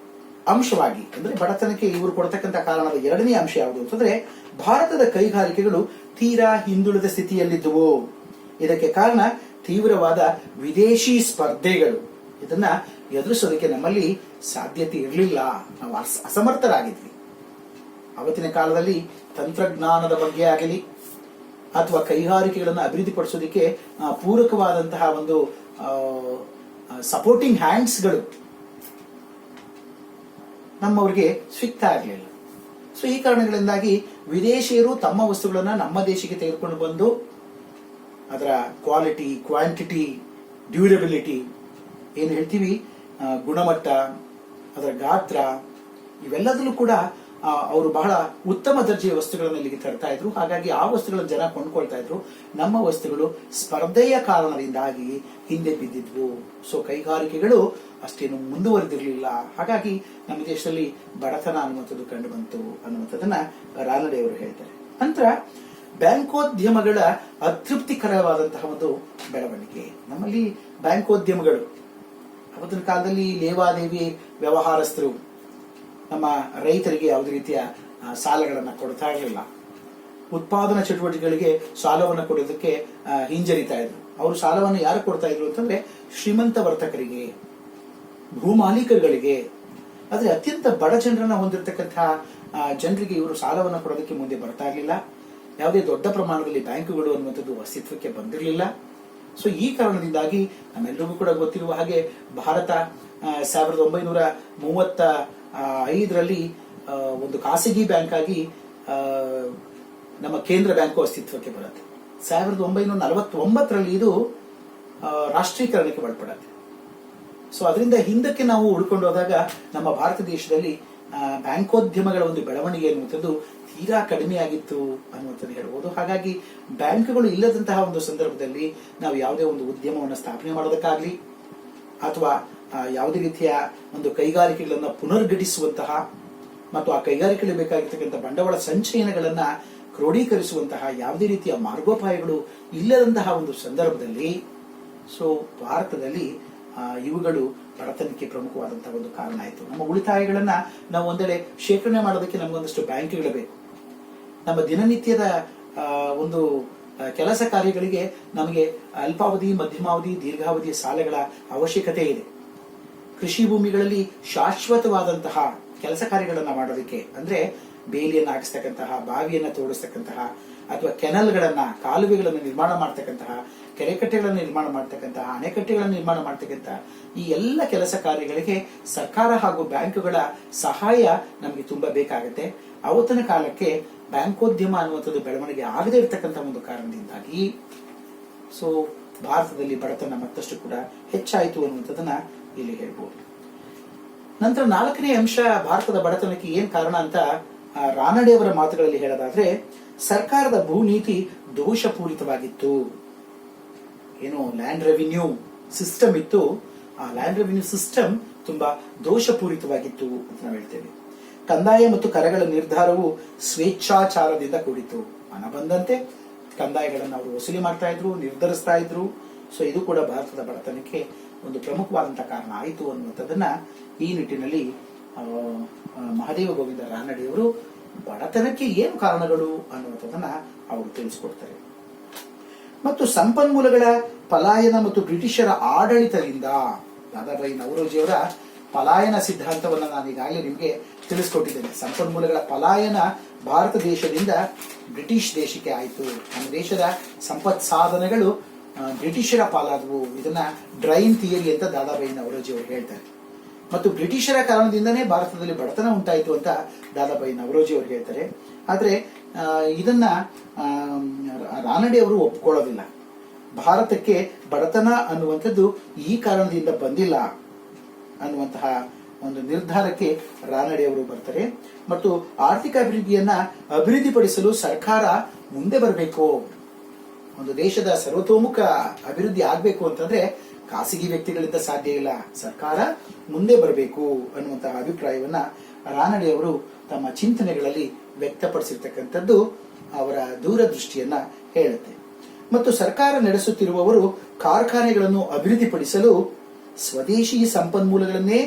ಅಂಶವಾಗಿ ಅಂದ್ರೆ ಬಡತನಕ್ಕೆ ಇವರು ಕೊಡ್ತಕ್ಕಂಥ ಕಾರಣದ ಎರಡನೇ ಅಂಶ ಯಾವುದು ಅಂತಂದ್ರೆ ಭಾರತದ ಕೈಗಾರಿಕೆಗಳು ತೀರಾ ಹಿಂದುಳಿದ ಸ್ಥಿತಿಯಲ್ಲಿದ್ದುವು. ಇದಕ್ಕೆ ಕಾರಣ ತೀವ್ರವಾದ ವಿದೇಶಿ ಸ್ಪರ್ಧೆಗಳು. ಇದನ್ನ ಎದುರಿಸೋದಕ್ಕೆ ನಮ್ಮಲ್ಲಿ ಸಾಧ್ಯತೆ ಇರಲಿಲ್ಲ, ನಾವು ಅಸಮರ್ಥರಾಗಿದ್ವಿ. ಅವತ್ತಿನ ಕಾಲದಲ್ಲಿ ತಂತ್ರಜ್ಞಾನದ ಬಗ್ಗೆ ಆಗಲಿ ಅಥವಾ ಕೈಗಾರಿಕೆಗಳನ್ನು ಅಭಿವೃದ್ಧಿಪಡಿಸೋದಕ್ಕೆ ಪೂರಕವಾದಂತಹ ಒಂದು ಸಪೋರ್ಟಿಂಗ್ ಹ್ಯಾಂಡ್ಸ್ಗಳು ನಮ್ಮವರಿಗೆ ಸಿಗ್ತಾ ಇರಲಿಲ್ಲ. ಸೊ ಈ ಕಾರಣಗಳಿಂದಾಗಿ ವಿದೇಶಿಯರು ತಮ್ಮ ವಸ್ತುಗಳನ್ನ ನಮ್ಮ ದೇಶಕ್ಕೆ ತೆಗೆದುಕೊಂಡು ಬಂದು ಅದರ ಕ್ವಾಲಿಟಿ, ಕ್ವಾಂಟಿಟಿ, ಡ್ಯೂರಬಿಲಿಟಿ ಏನು ಹೇಳ್ತೀವಿ, ಗುಣಮಟ್ಟ, ಅದರ ಗಾತ್ರ, ಇವೆಲ್ಲದಲ್ಲೂ ಕೂಡ ಅವರು ಬಹಳ ಉತ್ತಮ ದರ್ಜೆಯ ವಸ್ತುಗಳನ್ನು ಇಲ್ಲಿಗೆ ತರ್ತಾ ಇದ್ರು. ಹಾಗಾಗಿ ಆ ವಸ್ತುಗಳನ್ನು ಜನ ಕೊಂಡ್ಕೊಳ್ತಾ ಇದ್ರು. ನಮ್ಮ ವಸ್ತುಗಳು ಸ್ಪರ್ಧೆಯ ಕಾರಣದಿಂದಾಗಿ ಹಿಂದೆ ಬಿದ್ದಿದ್ವು. ಸೊ ಕೈಗಾರಿಕೆಗಳು ಅಷ್ಟೇನು ಮುಂದುವರೆದಿರಲಿಲ್ಲ. ಹಾಗಾಗಿ ನಮ್ಮ ದೇಶದಲ್ಲಿ ಬಡತನ ಅನ್ನುವಂಥದ್ದು ಕಂಡು ಬಂತು ಅನ್ನುವಂಥದ್ದನ್ನ ರಾನಡೆ ಅವರು ಹೇಳ್ತಾರೆ. ನಂತರ ಬ್ಯಾಂಕೋದ್ಯಮಗಳ ಅತೃಪ್ತಿಕರವಾದಂತಹ ಒಂದು ಬೆಳವಣಿಗೆ. ನಮ್ಮಲ್ಲಿ ಬ್ಯಾಂಕೋದ್ಯಮಗಳು ಅವತ್ತಿನ ಕಾಲದಲ್ಲಿ ಲೇವಾದೇವಿ ವ್ಯವಹಾರಸ್ಥರು ನಮ್ಮ ರೈತರಿಗೆ ಯಾವುದೇ ರೀತಿಯ ಸಾಲಗಳನ್ನು ಕೊಡ್ತಾ ಇರಲಿಲ್ಲ. ಉತ್ಪಾದನಾ ಚಟುವಟಿಕೆಗಳಿಗೆ ಸಾಲವನ್ನು ಕೊಡೋದಕ್ಕೆ ಹಿಂಜರಿತಾ ಇದ್ರು. ಅವರು ಸಾಲವನ್ನು ಯಾರು ಕೊಡ್ತಾ ಇದ್ರು ಅಂತಂದ್ರೆ ಶ್ರೀಮಂತ ವರ್ತಕರಿಗೆ, ಭೂಮಾಲೀಕರುಗಳಿಗೆ. ಆದ್ರೆ ಅತ್ಯಂತ ಬಡ ಜನರನ್ನ ಹೊಂದಿರತಕ್ಕಂತಹ ಜನರಿಗೆ ಇವರು ಸಾಲವನ್ನು ಕೊಡೋದಕ್ಕೆ ಮುಂದೆ ಬರ್ತಾ ಇರಲಿಲ್ಲ. ಯಾವುದೇ ದೊಡ್ಡ ಪ್ರಮಾಣದಲ್ಲಿ ಬ್ಯಾಂಕುಗಳು ಅನ್ನುವಂಥದ್ದು ಅಸ್ತಿತ್ವಕ್ಕೆ ಬಂದಿರಲಿಲ್ಲ. ಸೊ ಈ ಕಾರಣದಿಂದಾಗಿ ನಮ್ಮೆಲ್ಲರಿಗೂ ಕೂಡ ಗೊತ್ತಿರುವ ಹಾಗೆ ಭಾರತ 1935ರಲ್ಲಿ ಒಂದು ಖಾಸಗಿ ಬ್ಯಾಂಕ್ ಆಗಿ ನಮ್ಮ ಕೇಂದ್ರ ಬ್ಯಾಂಕು ಅಸ್ತಿತ್ವಕ್ಕೆ ಬರುತ್ತೆ. 1949ರಲ್ಲಿ ಇದು ರಾಷ್ಟ್ರೀಕರಣಕ್ಕೆ ಒಳಪಡುತ್ತೆ. ಸೊ ಅದರಿಂದ ಹಿಂದಕ್ಕೆ ನಾವು ಉಳ್ಕೊಂಡು ಹೋದಾಗ ನಮ್ಮ ಭಾರತ ದೇಶದಲ್ಲಿ ಬ್ಯಾಂಕೋದ್ಯಮಗಳ ಒಂದು ಬೆಳವಣಿಗೆ ಅನ್ನುವಂಥದ್ದು ತೀರಾ ಕಡಿಮೆಯಾಗಿತ್ತು ಅನ್ನುವಂಥದ್ದು ಹೇಳ್ಬೋದು. ಹಾಗಾಗಿ ಬ್ಯಾಂಕ್ಗಳು ಇಲ್ಲದಂತಹ ಒಂದು ಸಂದರ್ಭದಲ್ಲಿ ನಾವು ಯಾವುದೇ ಒಂದು ಉದ್ಯಮವನ್ನು ಸ್ಥಾಪನೆ ಮಾಡೋದಕ್ಕಾಗ್ಲಿ ಅಥವಾ ಯಾವುದೇ ರೀತಿಯ ಒಂದು ಕೈಗಾರಿಕೆಗಳನ್ನ ಪುನರ್ಗಠಿಸುವಂತಹ ಮತ್ತು ಆ ಕೈಗಾರಿಕೆಗಳಿಗೆ ಬೇಕಾಗಿರ್ತಕ್ಕಂಥ ಬಂಡವಾಳ ಸಂಚಯನಗಳನ್ನ ಕ್ರೋಢೀಕರಿಸುವಂತಹ ಯಾವುದೇ ರೀತಿಯ ಮಾರ್ಗೋಪಾಯಗಳು ಇಲ್ಲದಂತಹ ಒಂದು ಸಂದರ್ಭದಲ್ಲಿ ಸೊ ಭಾರತದಲ್ಲಿ ಇವುಗಳು ಬಡತನಕ್ಕೆ ಪ್ರಮುಖವಾದಂತಹ ಒಂದು ಕಾರಣ ಆಯಿತು. ನಮ್ಮ ಉಳಿತಾಯಗಳನ್ನ ನಾವು ಒಂದೆಡೆ ಶೇಖರಣೆ ಮಾಡೋದಕ್ಕೆ ನಮಗೊಂದಷ್ಟು ಬ್ಯಾಂಕ್ಗಳು ಬೇಕು. ನಮ್ಮ ದಿನನಿತ್ಯದ ಒಂದು ಕೆಲಸ ಕಾರ್ಯಗಳಿಗೆ ನಮಗೆ ಅಲ್ಪಾವಧಿ, ಮಧ್ಯಮಾವಧಿ, ದೀರ್ಘಾವಧಿಯ ಸಾಲಗಳ ಅವಶ್ಯಕತೆ ಇದೆ. ಕೃಷಿ ಭೂಮಿಗಳಲ್ಲಿ ಶಾಶ್ವತವಾದಂತಹ ಕೆಲಸ ಕಾರ್ಯಗಳನ್ನ ಮಾಡೋದಕ್ಕೆ ಅಂದ್ರೆ ಬೇಲಿಯನ್ನು ಹಾಕಿಸ್ತಕ್ಕಂತಹ, ಬಾವಿಯನ್ನ ತೋಡಿಸ್ತಕ್ಕಂತಹ ಅಥವಾ ಕೆನಲ್ಗಳನ್ನ, ಕಾಲುವೆಗಳನ್ನು ನಿರ್ಮಾಣ ಮಾಡ್ತಕ್ಕಂತಹ, ಕೆರೆಕಟ್ಟೆಗಳನ್ನು ನಿರ್ಮಾಣ ಮಾಡ್ತಕ್ಕಂತಹ, ಅಣೆಕಟ್ಟೆಗಳನ್ನು ನಿರ್ಮಾಣ ಮಾಡ್ತಕ್ಕಂತಹ ಈ ಎಲ್ಲ ಕೆಲಸ ಕಾರ್ಯಗಳಿಗೆ ಸರ್ಕಾರ ಹಾಗೂ ಬ್ಯಾಂಕುಗಳ ಸಹಾಯ ನಮಗೆ ತುಂಬಾ ಬೇಕಾಗುತ್ತೆ. ಅವತ್ತಿನ ಕಾಲಕ್ಕೆ ಬ್ಯಾಂಕೋದ್ಯಮ ಅನ್ನುವಂಥದ್ದು ಬೆಳವಣಿಗೆ ಆಗದೇ ಇರತಕ್ಕಂಥ ಒಂದು ಕಾರಣದಿಂದಾಗಿ ಸೊ ಭಾರತದಲ್ಲಿ ಬಡತನ ಮತ್ತಷ್ಟು ಕೂಡ ಹೆಚ್ಚಾಯಿತು ಅನ್ನುವಂಥದ್ದನ್ನ ಇಲ್ಲಿ ಹೇಳ್ಬೋದು. ನಂತರ 4ನೇ ಅಂಶ ಭಾರತದ ಬಡತನಕ್ಕೆ ಏನ್ ಕಾರಣ ಅಂತ ರಾನಡೆ ಅವರ ಮಾತುಗಳಲ್ಲಿ ಹೇಳೋದಾದ್ರೆ ಸರ್ಕಾರದ ಭೂನೀತಿ ದೋಷಪೂರಿತವಾಗಿತ್ತು. ಏನು ಲ್ಯಾಂಡ್ ರೆವಿನ್ಯೂ ಸಿಸ್ಟಮ್ ಇತ್ತು, ಆ ಲ್ಯಾಂಡ್ ರೆವಿನ್ಯೂ ಸಿಸ್ಟಮ್ ತುಂಬಾ ದೋಷಪೂರಿತವಾಗಿತ್ತು ಅಂತ ನಾವು ಹೇಳ್ತೇವೆ. ಕಂದಾಯ ಮತ್ತು ಕರಗಳ ನಿರ್ಧಾರವು ಸ್ವೇಚ್ಛಾಚಾರದಿಂದ ಕೂಡಿತು. ಹಣ ಬಂದಂತೆ ಕಂದಾಯಗಳನ್ನು ಅವರು ವಸೂಲಿ ಮಾಡ್ತಾ ಇದ್ರು, ನಿರ್ಧರಿಸ್ತಾ ಇದ್ರು. ಸೊ ಇದು ಕೂಡ ಭಾರತದ ಬಡತನಕ್ಕೆ ಒಂದು ಪ್ರಮುಖವಾದಂತಹ ಕಾರಣ ಆಯಿತು ಅನ್ನುವಂಥದ್ದನ್ನ ಈ ನಿಟ್ಟಿನಲ್ಲಿ ಮಹಾದೇವ ಗೋವಿಂದ ರಾನಡೆಯವರು ಬಡತನಕ್ಕೆ ಏನು ಕಾರಣಗಳು ಅನ್ನುವಂಥದ್ದನ್ನ ಅವರು ತಿಳಿಸಿಕೊಡ್ತಾರೆ. ಮತ್ತು ಸಂಪನ್ಮೂಲಗಳ ಪಲಾಯನ ಮತ್ತು ಬ್ರಿಟಿಷರ ಆಡಳಿತದಿಂದ ದಾದಾಬಾಯಿ ನವರೋಜಿಯವರ ಪಲಾಯನ ಸಿದ್ಧಾಂತವನ್ನ ನಾನು ಈಗಾಗಲೇ ನಿಮಗೆ ತಿಳಿಸ್ಕೊಟ್ಟಿದ್ದೇನೆ. ಸಂಪನ್ಮೂಲಗಳ ಪಲಾಯನ ಭಾರತ ದೇಶದಿಂದ ಬ್ರಿಟಿಷ್ ದೇಶಕ್ಕೆ ಆಯಿತು. ನಮ್ಮ ದೇಶದ ಸಂಪತ್ ಸಾಧನೆಗಳು ಬ್ರಿಟಿಷರ ಪಾಲಾದವು. ಇದನ್ನ ಡ್ರೈನ್ ಥಿಯರಿ ಅಂತ ದಾದಾಬಾಯಿ ನವರೋಜಿ ಅವರು ಹೇಳ್ತಾರೆ. ಮತ್ತು ಬ್ರಿಟಿಷರ ಕಾರಣದಿಂದನೇ ಭಾರತದಲ್ಲಿ ಬಡತನ ಉಂಟಾಯಿತು ಅಂತ ದಾದಾಬಾಯಿ ನವರೋಜಿ ಅವರು ಹೇಳ್ತಾರೆ. ಆದ್ರೆ ಇದನ್ನ ರಾನಡೆ ಅವರು ಒಪ್ಕೊಳ್ಳೋದಿಲ್ಲ. ಭಾರತಕ್ಕೆ ಬಡತನ ಅನ್ನುವಂಥದ್ದು ಈ ಕಾರಣದಿಂದ ಬಂದಿಲ್ಲ ಅನ್ನುವಂತಹ ಒಂದು ನಿರ್ಧಾರಕ್ಕೆ ರಾನಡೆಯವರು ಬರ್ತಾರೆ. ಮತ್ತು ಆರ್ಥಿಕ ಅಭಿವೃದ್ಧಿಯನ್ನ ಅಭಿವೃದ್ಧಿಪಡಿಸಲು ಸರ್ಕಾರ ಮುಂದೆ ಬರಬೇಕು. ಒಂದು ದೇಶದ ಸರ್ವತೋಮುಖ ಅಭಿವೃದ್ಧಿ ಆಗ್ಬೇಕು ಅಂತಂದ್ರೆ ಖಾಸಗಿ ವ್ಯಕ್ತಿಗಳಿಂದ ಸಾಧ್ಯ ಇಲ್ಲ, ಸರ್ಕಾರ ಮುಂದೆ ಬರಬೇಕು ಅನ್ನುವಂತಹ ಅಭಿಪ್ರಾಯವನ್ನ ರಾನಡೆಯವರು ತಮ್ಮ ಚಿಂತನೆಗಳಲ್ಲಿ ವ್ಯಕ್ತಪಡಿಸಿರ್ತಕ್ಕಂಥದ್ದು ಅವರ ದೂರದೃಷ್ಟಿಯನ್ನ ಹೇಳುತ್ತೆ. ಮತ್ತು ಸರ್ಕಾರ ನಡೆಸುತ್ತಿರುವವರು ಕಾರ್ಖಾನೆಗಳನ್ನು ಅಭಿವೃದ್ಧಿಪಡಿಸಲು ಸ್ವದೇಶಿ ಸಂಪನ್ಮೂಲಗಳನ್ನೇ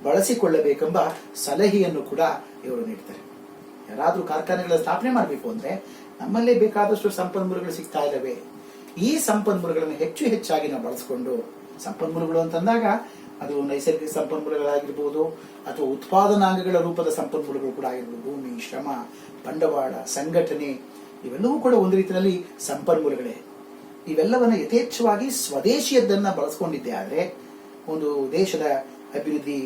ಬಳಸಿಕೊಳ್ಳಬೇಕೆಂಬ ಸಲಹೆಯನ್ನು ಕೂಡ ಇವರು ನೀಡ್ತಾರೆ. ಯಾರಾದ್ರೂ ಕಾರ್ಖಾನೆಗಳ ಸ್ಥಾಪನೆ ಮಾಡಬೇಕು ಅಂದ್ರೆ ನಮ್ಮಲ್ಲೇ ಬೇಕಾದಷ್ಟು ಸಂಪನ್ಮೂಲಗಳು ಸಿಗ್ತಾ ಇದ್ದಾವೆ, ಈ ಸಂಪನ್ಮೂಲಗಳನ್ನು ಹೆಚ್ಚು ಹೆಚ್ಚಾಗಿ ನಾವು ಬಳಸಿಕೊಂಡು, ಸಂಪನ್ಮೂಲಗಳು ಅಂತಂದಾಗ ಅದು ನೈಸರ್ಗಿಕ ಸಂಪನ್ಮೂಲಗಳಾಗಿರ್ಬೋದು ಅಥವಾ ಉತ್ಪಾದನಾಂಗಗಳ ರೂಪದ ಸಂಪನ್ಮೂಲಗಳು ಕೂಡ ಆಗಿರ್ಬೋದು, ಭೂಮಿ, ಶ್ರಮ, ಬಂಡವಾಳ, ಸಂಘಟನೆ, ಇವೆಲ್ಲವೂ ಕೂಡ ಒಂದು ರೀತಿಯಲ್ಲಿ ಸಂಪನ್ಮೂಲಗಳೇ. ಇವೆಲ್ಲವನ್ನ ಯಥೇಚ್ಛವಾಗಿ ಸ್ವದೇಶಿಯದ್ದನ್ನ ಬಳಸ್ಕೊಂಡಿದ್ದೆ ಆದ್ರೆ ಒಂದು ದೇಶದ ಅಭಿವೃದ್ಧಿ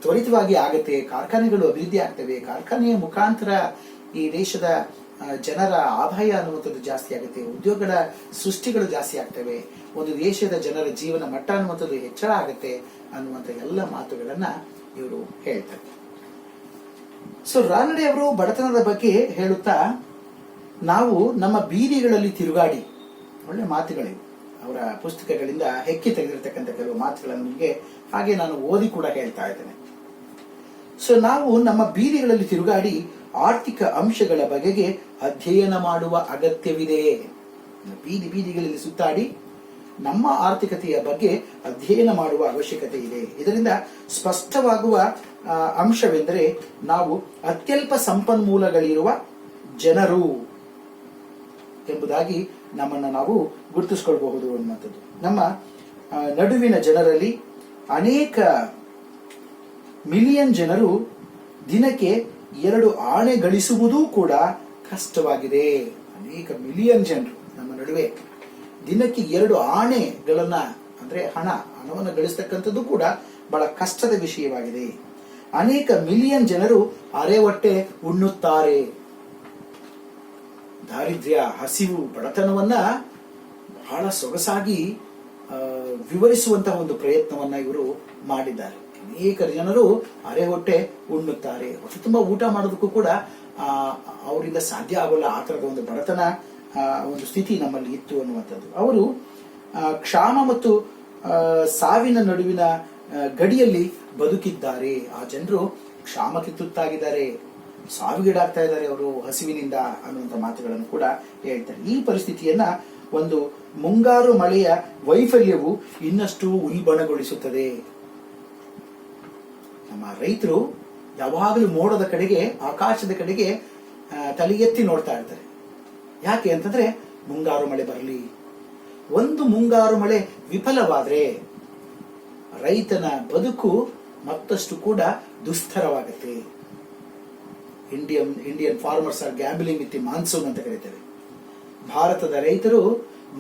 ತ್ವರಿತವಾಗಿ ಆಗತ್ತೆ, ಕಾರ್ಖಾನೆಗಳು ಅಭಿವೃದ್ಧಿ ಆಗ್ತವೆ, ಕಾರ್ಖಾನೆಯ ಮುಖಾಂತರ ಈ ದೇಶದ ಜನರ ಆದಾಯ ಅನ್ನುವಂಥದ್ದು ಜಾಸ್ತಿ ಆಗುತ್ತೆ, ಉದ್ಯೋಗಗಳ ಸೃಷ್ಟಿಗಳು ಜಾಸ್ತಿ ಆಗ್ತವೆ, ಒಂದು ದೇಶದ ಜನರ ಜೀವನ ಮಟ್ಟ ಅನ್ನುವಂಥದ್ದು ಹೆಚ್ಚಳ ಆಗುತ್ತೆ ಅನ್ನುವಂಥ ಎಲ್ಲ ಮಾತುಗಳನ್ನ ಇವರು ಹೇಳ್ತಾರೆ. ಸೊ ರಾನಡೆ ಅವರು ಬಡತನದ ಬಗ್ಗೆ ಹೇಳುತ್ತಾ, ನಾವು ನಮ್ಮ ಬೀದಿಗಳಲ್ಲಿ ತಿರುಗಾಡಿ, ಒಳ್ಳೆ ಮಾತುಗಳಿವೆ, ಅವರ ಪುಸ್ತಕಗಳಿಂದ ಹೆಕ್ಕಿ ತೆಗೆದಿರ್ತಕ್ಕಂಥ ಕೆಲವು ಮಾತುಗಳನ್ನು ನಿಮಗೆ ಹಾಗೆ ನಾನು ಓದಿ ಕೂಡ ಹೇಳ್ತಾ ಇದ್ದೇನೆ. ಸೊ ನಾವು ನಮ್ಮ ಬೀದಿಗಳಲ್ಲಿ ತಿರುಗಾಡಿ ಆರ್ಥಿಕ ಅಂಶಗಳ ಬಗೆಗೆ ಅಧ್ಯಯನ ಮಾಡುವ ಅಗತ್ಯವಿದೆ. ಬೀದಿ ಬೀದಿಗಳಲ್ಲಿ ಸುತ್ತಾಡಿ ನಮ್ಮ ಆರ್ಥಿಕತೆಯ ಬಗ್ಗೆ ಅಧ್ಯಯನ ಮಾಡುವ ಅವಶ್ಯಕತೆ ಇದೆ. ಇದರಿಂದ ಸ್ಪಷ್ಟವಾಗುವ ಅಂಶವೆಂದರೆ ನಾವು ಅತ್ಯಲ್ಪ ಸಂಪನ್ಮೂಲಗಳಿರುವ ಜನರು ಎಂಬುದಾಗಿ ನಮ್ಮನ್ನು ನಾವು ಗುರುತಿಸಿಕೊಳ್ಳಬಹುದು ಅನ್ನುವಂಥದ್ದು. ನಮ್ಮ ನಡುವಿನ ಜನರಲ್ಲಿ ಅನೇಕ ಮಿಲಿಯನ್ ಜನರು ದಿನಕ್ಕೆ 2 ಆಣೆ ಗಳಿಸುವುದೂ ಕೂಡ ಕಷ್ಟವಾಗಿದೆ. ಅನೇಕ ಮಿಲಿಯನ್ ಜನರು ನಮ್ಮ ನಡುವೆ ದಿನಕ್ಕೆ 2 ಆಣೆಗಳನ್ನ ಅಂದ್ರೆ ಹಣವನ್ನು ಗಳಿಸ್ತಕ್ಕಂಥದ್ದು ಕೂಡ ಬಹಳ ಕಷ್ಟದ ವಿಷಯವಾಗಿದೆ. ಅನೇಕ ಮಿಲಿಯನ್ ಜನರು ಅರೆ ಹೊಟ್ಟೆ ಉಣ್ಣುತ್ತಾರೆ. ದಾರಿದ್ರ್ಯ, ಹಸಿವು, ಬಡತನವನ್ನ ಬಹಳ ಸೊಗಸಾಗಿ ವಿವರಿಸುವಂತಹ ಒಂದು ಪ್ರಯತ್ನವನ್ನ ಇವರು ಮಾಡಿದ್ದಾರೆ. ಅನೇಕ ಜನರು ಅರೆ ಹೊಟ್ಟೆ ಉಣ್ಣುತ್ತಾರೆ, ಹೊಟ್ಟೆ ತುಂಬಾ ಊಟ ಮಾಡೋದಕ್ಕೂ ಕೂಡ ಅವರಿಂದ ಸಾಧ್ಯ ಆಗೋಲ್ಲ. ಆ ತರದ ಒಂದು ಬಡತನ ಒಂದು ಸ್ಥಿತಿ ನಮ್ಮಲ್ಲಿ ಇತ್ತು ಅನ್ನುವಂಥದ್ದು. ಅವರು ಕ್ಷಾಮ ಮತ್ತು ಸಾವಿನ ನಡುವಿನ ಗಡಿಯಲ್ಲಿ ಬದುಕಿದ್ದಾರೆ. ಆ ಜನರು ಕ್ಷಾಮಕ್ಕೆ ತುತ್ತಾಗಿದ್ದಾರೆ, ಸಾವಿಗೀಡಾಗ್ತಾ ಇದ್ದಾರೆ ಅವರು ಹಸಿವಿನಿಂದ ಅನ್ನುವಂಥ ಮಾತುಗಳನ್ನು ಕೂಡ ಹೇಳ್ತಾರೆ. ಈ ಪರಿಸ್ಥಿತಿಯನ್ನ ಒಂದು ಮುಂಗಾರು ಮಳೆಯ ವೈಫಲ್ಯವು ಇನ್ನಷ್ಟು ಉಲ್ಬಣಗೊಳಿಸುತ್ತದೆ. ನಮ್ಮ ರೈತರು ಯಾವಾಗಲೂ ಮೋಡದ ಕಡೆಗೆ, ಆಕಾಶದ ಕಡೆಗೆ ತಲೆ ಎತ್ತಿ ನೋಡ್ತಾ ಇರ್ತಾರೆ. ಯಾಕೆ ಅಂತಂದ್ರೆ ಮುಂಗಾರು ಮಳೆ ಬರಲಿ. ಒಂದು ಮುಂಗಾರು ಮಳೆ ವಿಫಲವಾದ್ರೆ ರೈತನ ಬದುಕು ಮತ್ತಷ್ಟು ಕೂಡ ದುಸ್ತರವಾಗುತ್ತೆ. Indian farmers are gambling with the monsoon ಅಂತ ಕರೀತೇವೆ. ಭಾರತದ ರೈತರು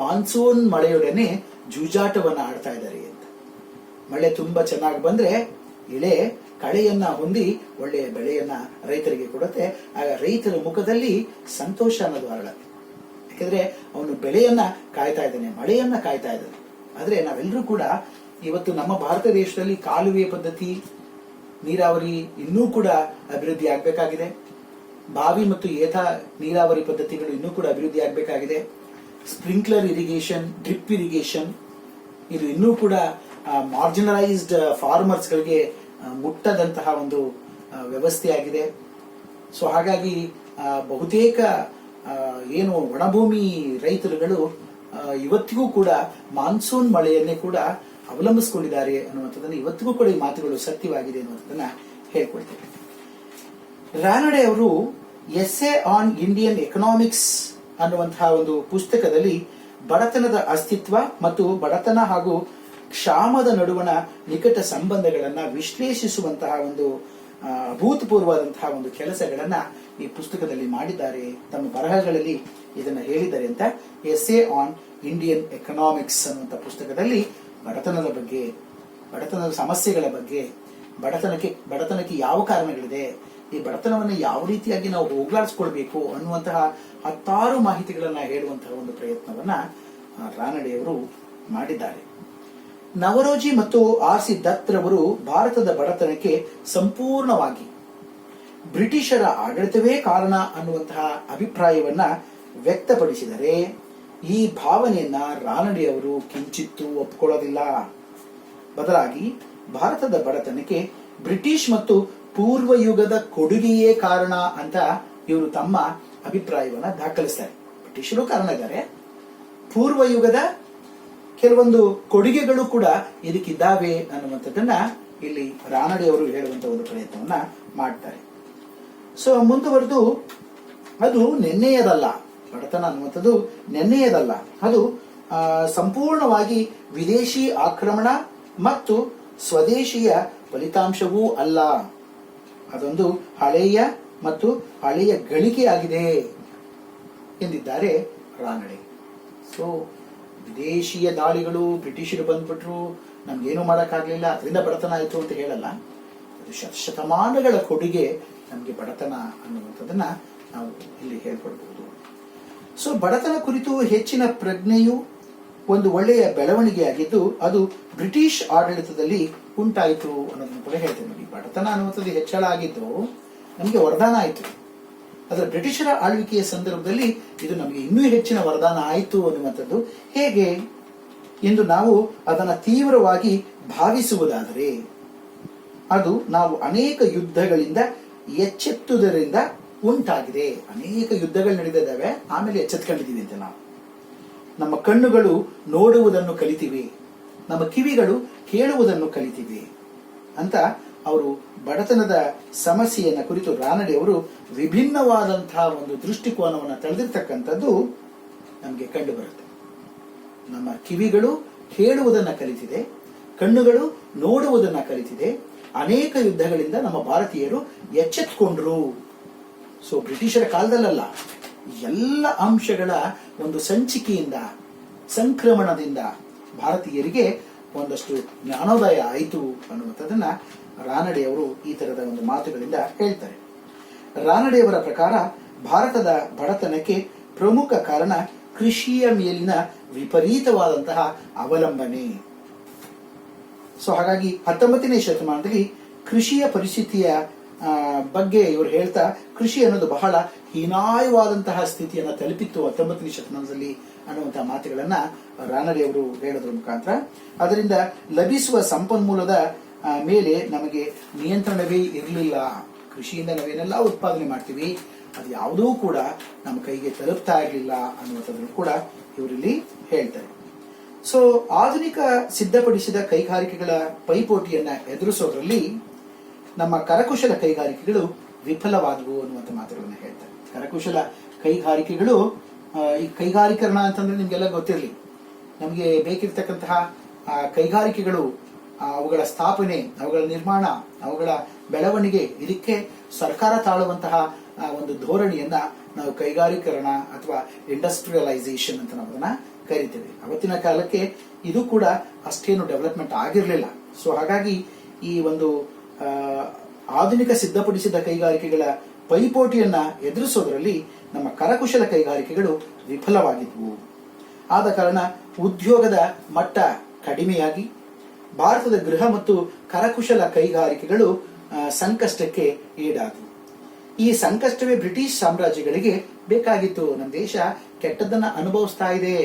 ಮಾನ್ಸೂನ್ ಮಳೆಯೊಡನೆ ಜೂಜಾಟವನ್ನ ಆಡ್ತಾ ಇದ್ದಾರೆ ಅಂತ. ಮಳೆ ತುಂಬಾ ಚೆನ್ನಾಗಿ ಬಂದ್ರೆ ಇಳೆ ಕಳೆಯನ್ನ ಹೊಂದಿ ಒಳ್ಳೆಯ ಬೆಳೆಯನ್ನ ರೈತರಿಗೆ ಕೊಡುತ್ತೆ. ಆಗ ರೈತರ ಮುಖದಲ್ಲಿ ಸಂತೋಷ ಅನ್ನೋದು ಹರಳುತ್ತೆ. ಯಾಕಂದ್ರೆ ಅವನು ಬೆಳೆಯನ್ನ ಕಾಯ್ತಾ ಇದ್ದಾನೆ, ಮಳೆಯನ್ನ ಕಾಯ್ತಾ ಇದ್ದಾನೆ. ಆದ್ರೆ ನಾವೆಲ್ಲರೂ ಕೂಡ ಇವತ್ತು ನಮ್ಮ ಭಾರತ ದೇಶದಲ್ಲಿ ಕಾಲುವೆ ಪದ್ಧತಿ, ನೀರಾವರಿ ಇನ್ನೂ ಕೂಡ ಅಭಿವೃದ್ಧಿ ಆಗ್ಬೇಕಾಗಿದೆ. ಬಾವಿ ಮತ್ತು ಏತ ನೀರಾವರಿ ಪದ್ಧತಿಗಳು ಇನ್ನೂ ಕೂಡ ಅಭಿವೃದ್ಧಿ ಆಗ್ಬೇಕಾಗಿದೆ. ಸ್ಪ್ರಿಂಕ್ಲರ್ ಇರಿಗೇಷನ್, ಡ್ರಿಪ್ ಇರಿಗೇಷನ್ ಇದು ಇನ್ನೂ ಕೂಡ ಮಾರ್ಜಿನಲೈಸ್ಡ್ ಫಾರ್ಮರ್ಸ್ ಗಳಿಗೆ ಮುಟ್ಟದಂತಹ ಒಂದು ವ್ಯವಸ್ಥೆ ಆಗಿದೆ. ಸೊ ಹಾಗಾಗಿ ಬಹುತೇಕ ಏನು ಒಣಭೂಮಿ ರೈತರುಗಳು ಇವತ್ತಿಗೂ ಕೂಡ ಮಾನ್ಸೂನ್ ಮಳೆಯನ್ನೇ ಕೂಡ ಅವಲಂಬಿಸಿಕೊಂಡಿದ್ದಾರೆ ಅನ್ನುವಂಥದ್ದನ್ನು ಇವತ್ತಿಗೂ ಕೂಡ ಈ ಮಾತುಗಳು ಸತ್ಯವಾಗಿದೆ ಅನ್ನುವಂಥದ್ದನ್ನ ಹೇಳ್ಕೊಳ್ತೇವೆ. ರಾನಡೆ ಅವರು ಎಸ್ಸೆ ಆನ್ ಇಂಡಿಯನ್ ಎಕನಾಮಿಕ್ಸ್ ಅನ್ನುವಂತಹ ಒಂದು ಪುಸ್ತಕದಲ್ಲಿ ಬಡತನದ ಅಸ್ತಿತ್ವ ಮತ್ತು ಬಡತನ ಹಾಗೂ ಕ್ಷಾಮದ ನಡುವಣ ನಿಕಟ ಸಂಬಂಧಗಳನ್ನ ವಿಶ್ಲೇಷಿಸುವಂತಹ ಒಂದು ಅಭೂತಪೂರ್ವವಾದಂತಹ ಒಂದು ಕೆಲಸಗಳನ್ನ ಈ ಪುಸ್ತಕದಲ್ಲಿ ಮಾಡಿದ್ದಾರೆ. ತಮ್ಮ ಬರಹಗಳಲ್ಲಿ ಇದನ್ನ ಹೇಳಿದ್ದಾರೆ ಅಂತ ಎಸ್ಸೆ ಆನ್ ಇಂಡಿಯನ್ ಎಕನಾಮಿಕ್ಸ್ ಅನ್ನುವಂಥ ಪುಸ್ತಕದಲ್ಲಿ ಬಡತನದ ಬಗ್ಗೆ, ಬಡತನದ ಸಮಸ್ಯೆಗಳ ಬಗ್ಗೆ, ಬಡತನಕ್ಕೆ ಯಾವ ಕಾರಣಗಳಿದೆ, ಈ ಬಡತನವನ್ನು ಯಾವ ರೀತಿಯಾಗಿ ನಾವು ಹೋಗ್ಲಾಡಿಸ್ಕೊಳ್ಬೇಕು ಅನ್ನುವಂತಹ 10 ಮಾಹಿತಿಗಳನ್ನ ಹೇಳುವಂತಹ ಒಂದು ಪ್ರಯತ್ನವನ್ನ ರಾನಡೆಯವರು ಮಾಡಿದ್ದಾರೆ. ನವರೋಜಿ ಮತ್ತು ಆರ್ ಸಿ ದತ್ ರವರು ಭಾರತದ ಬಡತನಕ್ಕೆ ಸಂಪೂರ್ಣವಾಗಿ ಬ್ರಿಟಿಷರ ಆಡಳಿತವೇ ಕಾರಣ ಅನ್ನುವಂತಹ ಅಭಿಪ್ರಾಯವನ್ನ ವ್ಯಕ್ತಪಡಿಸಿದರೆ ಈ ಭಾವನೆಯನ್ನ ರಾನಡೆಯವರು ಕಿಂಚಿತ್ತೂ ಒಪ್ಪಿಕೊಳ್ಳೋದಿಲ್ಲ. ಬದಲಾಗಿ ಭಾರತದ ಬಡತನಕ್ಕೆ ಬ್ರಿಟಿಷ್ ಮತ್ತು ಪೂರ್ವ ಯುಗದ ಕೊಡುಗೆಯೇ ಕಾರಣ ಅಂತ ಇವರು ತಮ್ಮ ಅಭಿಪ್ರಾಯವನ್ನ ದಾಖಲಿಸ್ತಾರೆ. ಬ್ರಿಟಿಷರು ಕಾರಣ ಇದ್ದಾರೆ, ಪೂರ್ವ ಯುಗದ ಕೆಲವೊಂದು ಕೊಡುಗೆಗಳು ಕೂಡ ಇದಕ್ಕಿದ್ದಾವೆ ಅನ್ನುವಂಥದ್ದನ್ನ ಇಲ್ಲಿ ರಾನಡೆಯವರು ಹೇಳುವಂತ ಒಂದು ಪ್ರಯತ್ನವನ್ನ ಮಾಡ್ತಾರೆ. ಸೊ ಮುಂದುವರೆದು ಅದು ನೆನ್ನೆಯದಲ್ಲ, ಬಡತನ ಅನ್ನುವಂಥದ್ದು ನೆನ್ನೆಯದಲ್ಲ, ಅದು ಸಂಪೂರ್ಣವಾಗಿ ವಿದೇಶಿ ಆಕ್ರಮಣ ಮತ್ತು ಸ್ವದೇಶಿಯ ಫಲಿತಾಂಶವೂ ಅಲ್ಲ. ಅದೊಂದು ಹಳೆಯ ಗಳಿಕೆಯಾಗಿದೆ ಎಂದಿದ್ದಾರೆ ರಾನಡೆ. ಸೊ ವಿದೇಶಿಯ ದಾಳಿಗಳು, ಬ್ರಿಟಿಷರು ಬಂದ್ಬಿಟ್ರು, ನಮ್ಗೇನು ಮಾಡೋಕ್ಕಾಗಲಿಲ್ಲ, ಅದರಿಂದ ಬಡತನ ಆಯಿತು ಅಂತ ಹೇಳಲ್ಲ. ಅದು ಶತಮಾನಗಳ ಕೊಡುಗೆ ನಮಗೆ ಬಡತನ ಅನ್ನುವಂಥದ್ದನ್ನ ನಾವು ಇಲ್ಲಿ ಹೇಳ್ಕೊಳ್ಬಹುದು. ಸೊ ಬಡತನ ಕುರಿತು ಹೆಚ್ಚಿನ ಪ್ರಜ್ಞೆಯು ಒಂದು ಒಳ್ಳೆಯ ಬೆಳವಣಿಗೆಯಾಗಿದ್ದು ಅದು ಬ್ರಿಟಿಷ್ ಆಡಳಿತದಲ್ಲಿ ಉಂಟಾಯಿತು ಅನ್ನೋದನ್ನು ಕೂಡ ಹೇಳ್ತೇವೆ. ನೋಡಿ, ಬಡತನ ಅನ್ನುವಂಥದ್ದು ಹೆಚ್ಚಳ ಆಗಿದ್ದು ನಮಗೆ ವರದಾನ ಆಯಿತು, ಆದರೆ ಬ್ರಿಟಿಷರ ಆಳ್ವಿಕೆಯ ಸಂದರ್ಭದಲ್ಲಿ ಇದು ನಮಗೆ ಇನ್ನೂ ಹೆಚ್ಚಿನ ವರದಾನ ಆಯಿತು ಅನ್ನುವಂಥದ್ದು ಹೇಗೆ ಎಂದು ನಾವು ಅದನ್ನ ತೀವ್ರವಾಗಿ ಭಾವಿಸುವುದಾದರೆ ಅದು ನಾವು ಅನೇಕ ಯುದ್ಧಗಳಿಂದ ಎಚ್ಚೆತ್ತುದರಿಂದ ಉಂಟಾಗಿದೆ. ಅನೇಕ ಯುದ್ಧಗಳು ನಡೆದಿದ್ದಾವೆ, ಆಮೇಲೆ ಎಚ್ಚೆತ್ಕೊಂಡಿದ್ದೀವಿ ಅಂತ ನಾವು. ನಮ್ಮ ಕಣ್ಣುಗಳು ನೋಡುವುದನ್ನು ಕಲಿತಿವೆ, ನಮ್ಮ ಕಿವಿಗಳು ಕೇಳುವುದನ್ನು ಕಲಿತಿವೆ ಅಂತ ಅವರು ಬಡತನದ ಸಮಸ್ಯೆಯನ್ನ ಕುರಿತು ರಾನಡೆಯವರು ವಿಭಿನ್ನವಾದಂತಹ ಒಂದು ದೃಷ್ಟಿಕೋನವನ್ನು ತಳೆದಿರ್ತಕ್ಕಂಥದ್ದು ನಮಗೆ ಕಂಡು ಬರುತ್ತೆ. ನಮ್ಮ ಕಿವಿಗಳು ಕೇಳುವುದನ್ನ ಕಲಿತಿದೆ, ಕಣ್ಣುಗಳು ನೋಡುವುದನ್ನ ಕಲಿತಿದೆ. ಅನೇಕ ಯುದ್ಧಗಳಿಂದ ನಮ್ಮ ಭಾರತೀಯರು ಎಚ್ಚೆತ್ಕೊಂಡ್ರು. ಸೊ ಬ್ರಿಟಿಷರ ಕಾಲದಲ್ಲ, ಎಲ್ಲ ಅಂಶಗಳ ಒಂದು ಸಂಚಿಕೆಯಿಂದ, ಸಂಕ್ರಮಣದಿಂದ ಭಾರತೀಯರಿಗೆ ಒಂದಷ್ಟು ಜ್ಞಾನೋದಯ ಆಯಿತು ಅನ್ನುವಂಥದ್ದನ್ನ ರಾನಡೆಯವರು ಈ ತರದ ಒಂದು ಮಾತುಗಳಿಂದ ಹೇಳ್ತಾರೆ. ರಾನಡೆಯವರ ಪ್ರಕಾರ ಭಾರತದ ಬಡತನಕ್ಕೆ ಪ್ರಮುಖ ಕಾರಣ ಕೃಷಿಯ ಮೇಲಿನ ವಿಪರೀತವಾದಂತಹ ಅವಲಂಬನೆ. ಸೊ ಹಾಗಾಗಿ 19ನೇ ಶತಮಾನದಲ್ಲಿ ಕೃಷಿಯ ಪರಿಸ್ಥಿತಿಯ ಬಗ್ಗೆ ಇವರು ಹೇಳ್ತಾ, ಕೃಷಿ ಅನ್ನೋದು ಬಹಳ ಹೀನಾಯವಾದಂತಹ ಸ್ಥಿತಿಯನ್ನ ತಲುಪಿತ್ತು 19ನೇ ಶತಮಾನದಲ್ಲಿ ಅನ್ನುವಂತಹ ಮಾತುಗಳನ್ನ ರಾನಡೆಯವರು ಹೇಳೋದ್ರ ಮುಖಾಂತರ ಅದರಿಂದ ಲಭಿಸುವ ಸಂಪನ್ಮೂಲದ ಮೇಲೆ ನಮಗೆ ನಿಯಂತ್ರಣವೇ ಇರಲಿಲ್ಲ. ಕೃಷಿಯಿಂದ ನಾವೇನೆಲ್ಲ ಉತ್ಪಾದನೆ ಮಾಡ್ತೀವಿ ಅದು ಯಾವುದೂ ಕೂಡ ನಮ್ಮ ಕೈಗೆ ತಲುಪ್ತಾ ಇರಲಿಲ್ಲ ಅನ್ನುವಂಥದ್ದನ್ನು ಕೂಡ ಇವರಲ್ಲಿ ಹೇಳ್ತಾರೆ. ಸೊ ಆಧುನಿಕ ಸಿದ್ಧಪಡಿಸಿದ ಕೈಗಾರಿಕೆಗಳ ಪೈಪೋಟಿಯನ್ನ ಎದುರಿಸೋದ್ರಲ್ಲಿ ನಮ್ಮ ಕರಕುಶಲ ಕೈಗಾರಿಕೆಗಳು ವಿಫಲವಾದವು ಅನ್ನುವಂಥ ಮಾತುಗಳನ್ನು ಹೇಳ್ತಾರೆ. ಕರಕುಶಲ ಕೈಗಾರಿಕೆಗಳು, ಈ ಕೈಗಾರಿಕರಣ ಅಂತಂದ್ರೆ ನಿಮ್ಗೆಲ್ಲ ಗೊತ್ತಿರಲಿ, ನಮಗೆ ಬೇಕಿರ್ತಕ್ಕಂತಹ ಕೈಗಾರಿಕೆಗಳು, ಅವುಗಳ ಸ್ಥಾಪನೆ, ಅವುಗಳ ನಿರ್ಮಾಣ, ಅವುಗಳ ಬೆಳವಣಿಗೆ, ಇದಕ್ಕೆ ಸರ್ಕಾರ ತಾಳುವಂತಹ ಒಂದು ಧೋರಣೆಯನ್ನ ನಾವು ಕೈಗಾರಿಕರಣ ಅಥವಾ ಇಂಡಸ್ಟ್ರಿಯಲೈಸೇಷನ್ ಅಂತ ನಾವು ಅದನ್ನ ಕರಿತೇವೆ. ಅವತ್ತಿನ ಕಾಲಕ್ಕೆ ಇದು ಕೂಡ ಅಷ್ಟೇನು ಡೆವಲಪ್ಮೆಂಟ್ ಆಗಿರಲಿಲ್ಲ. ಸೊ ಹಾಗಾಗಿ ಈ ಒಂದು ಆಧುನಿಕ ಸಿದ್ಧಪಡಿಸಿದ ಕೈಗಾರಿಕೆಗಳ ಪೈಪೋಟಿಯನ್ನ ಎದುರಿಸೋದ್ರಲ್ಲಿ ನಮ್ಮ ಕರಕುಶಲ ಕೈಗಾರಿಕೆಗಳು ವಿಫಲವಾಗಿದ್ವು. ಆದ ಕಾರಣ ಉದ್ಯೋಗದ ಮಟ್ಟ ಕಡಿಮೆಯಾಗಿ ಭಾರತದ ಗೃಹ ಮತ್ತು ಕರಕುಶಲ ಕೈಗಾರಿಕೆಗಳು ಸಂಕಷ್ಟಕ್ಕೆ ಈಡಾದವು. ಈ ಸಂಕಷ್ಟವೇ ಬ್ರಿಟಿಷ್ ಸಾಮ್ರಾಜ್ಯಗಳಿಗೆ ಬೇಕಾಗಿತ್ತು. ನಮ್ಮ ದೇಶ ಕೆಟ್ಟದನ್ನ ಅನುಭವಿಸ್ತಾ ಇದೆ,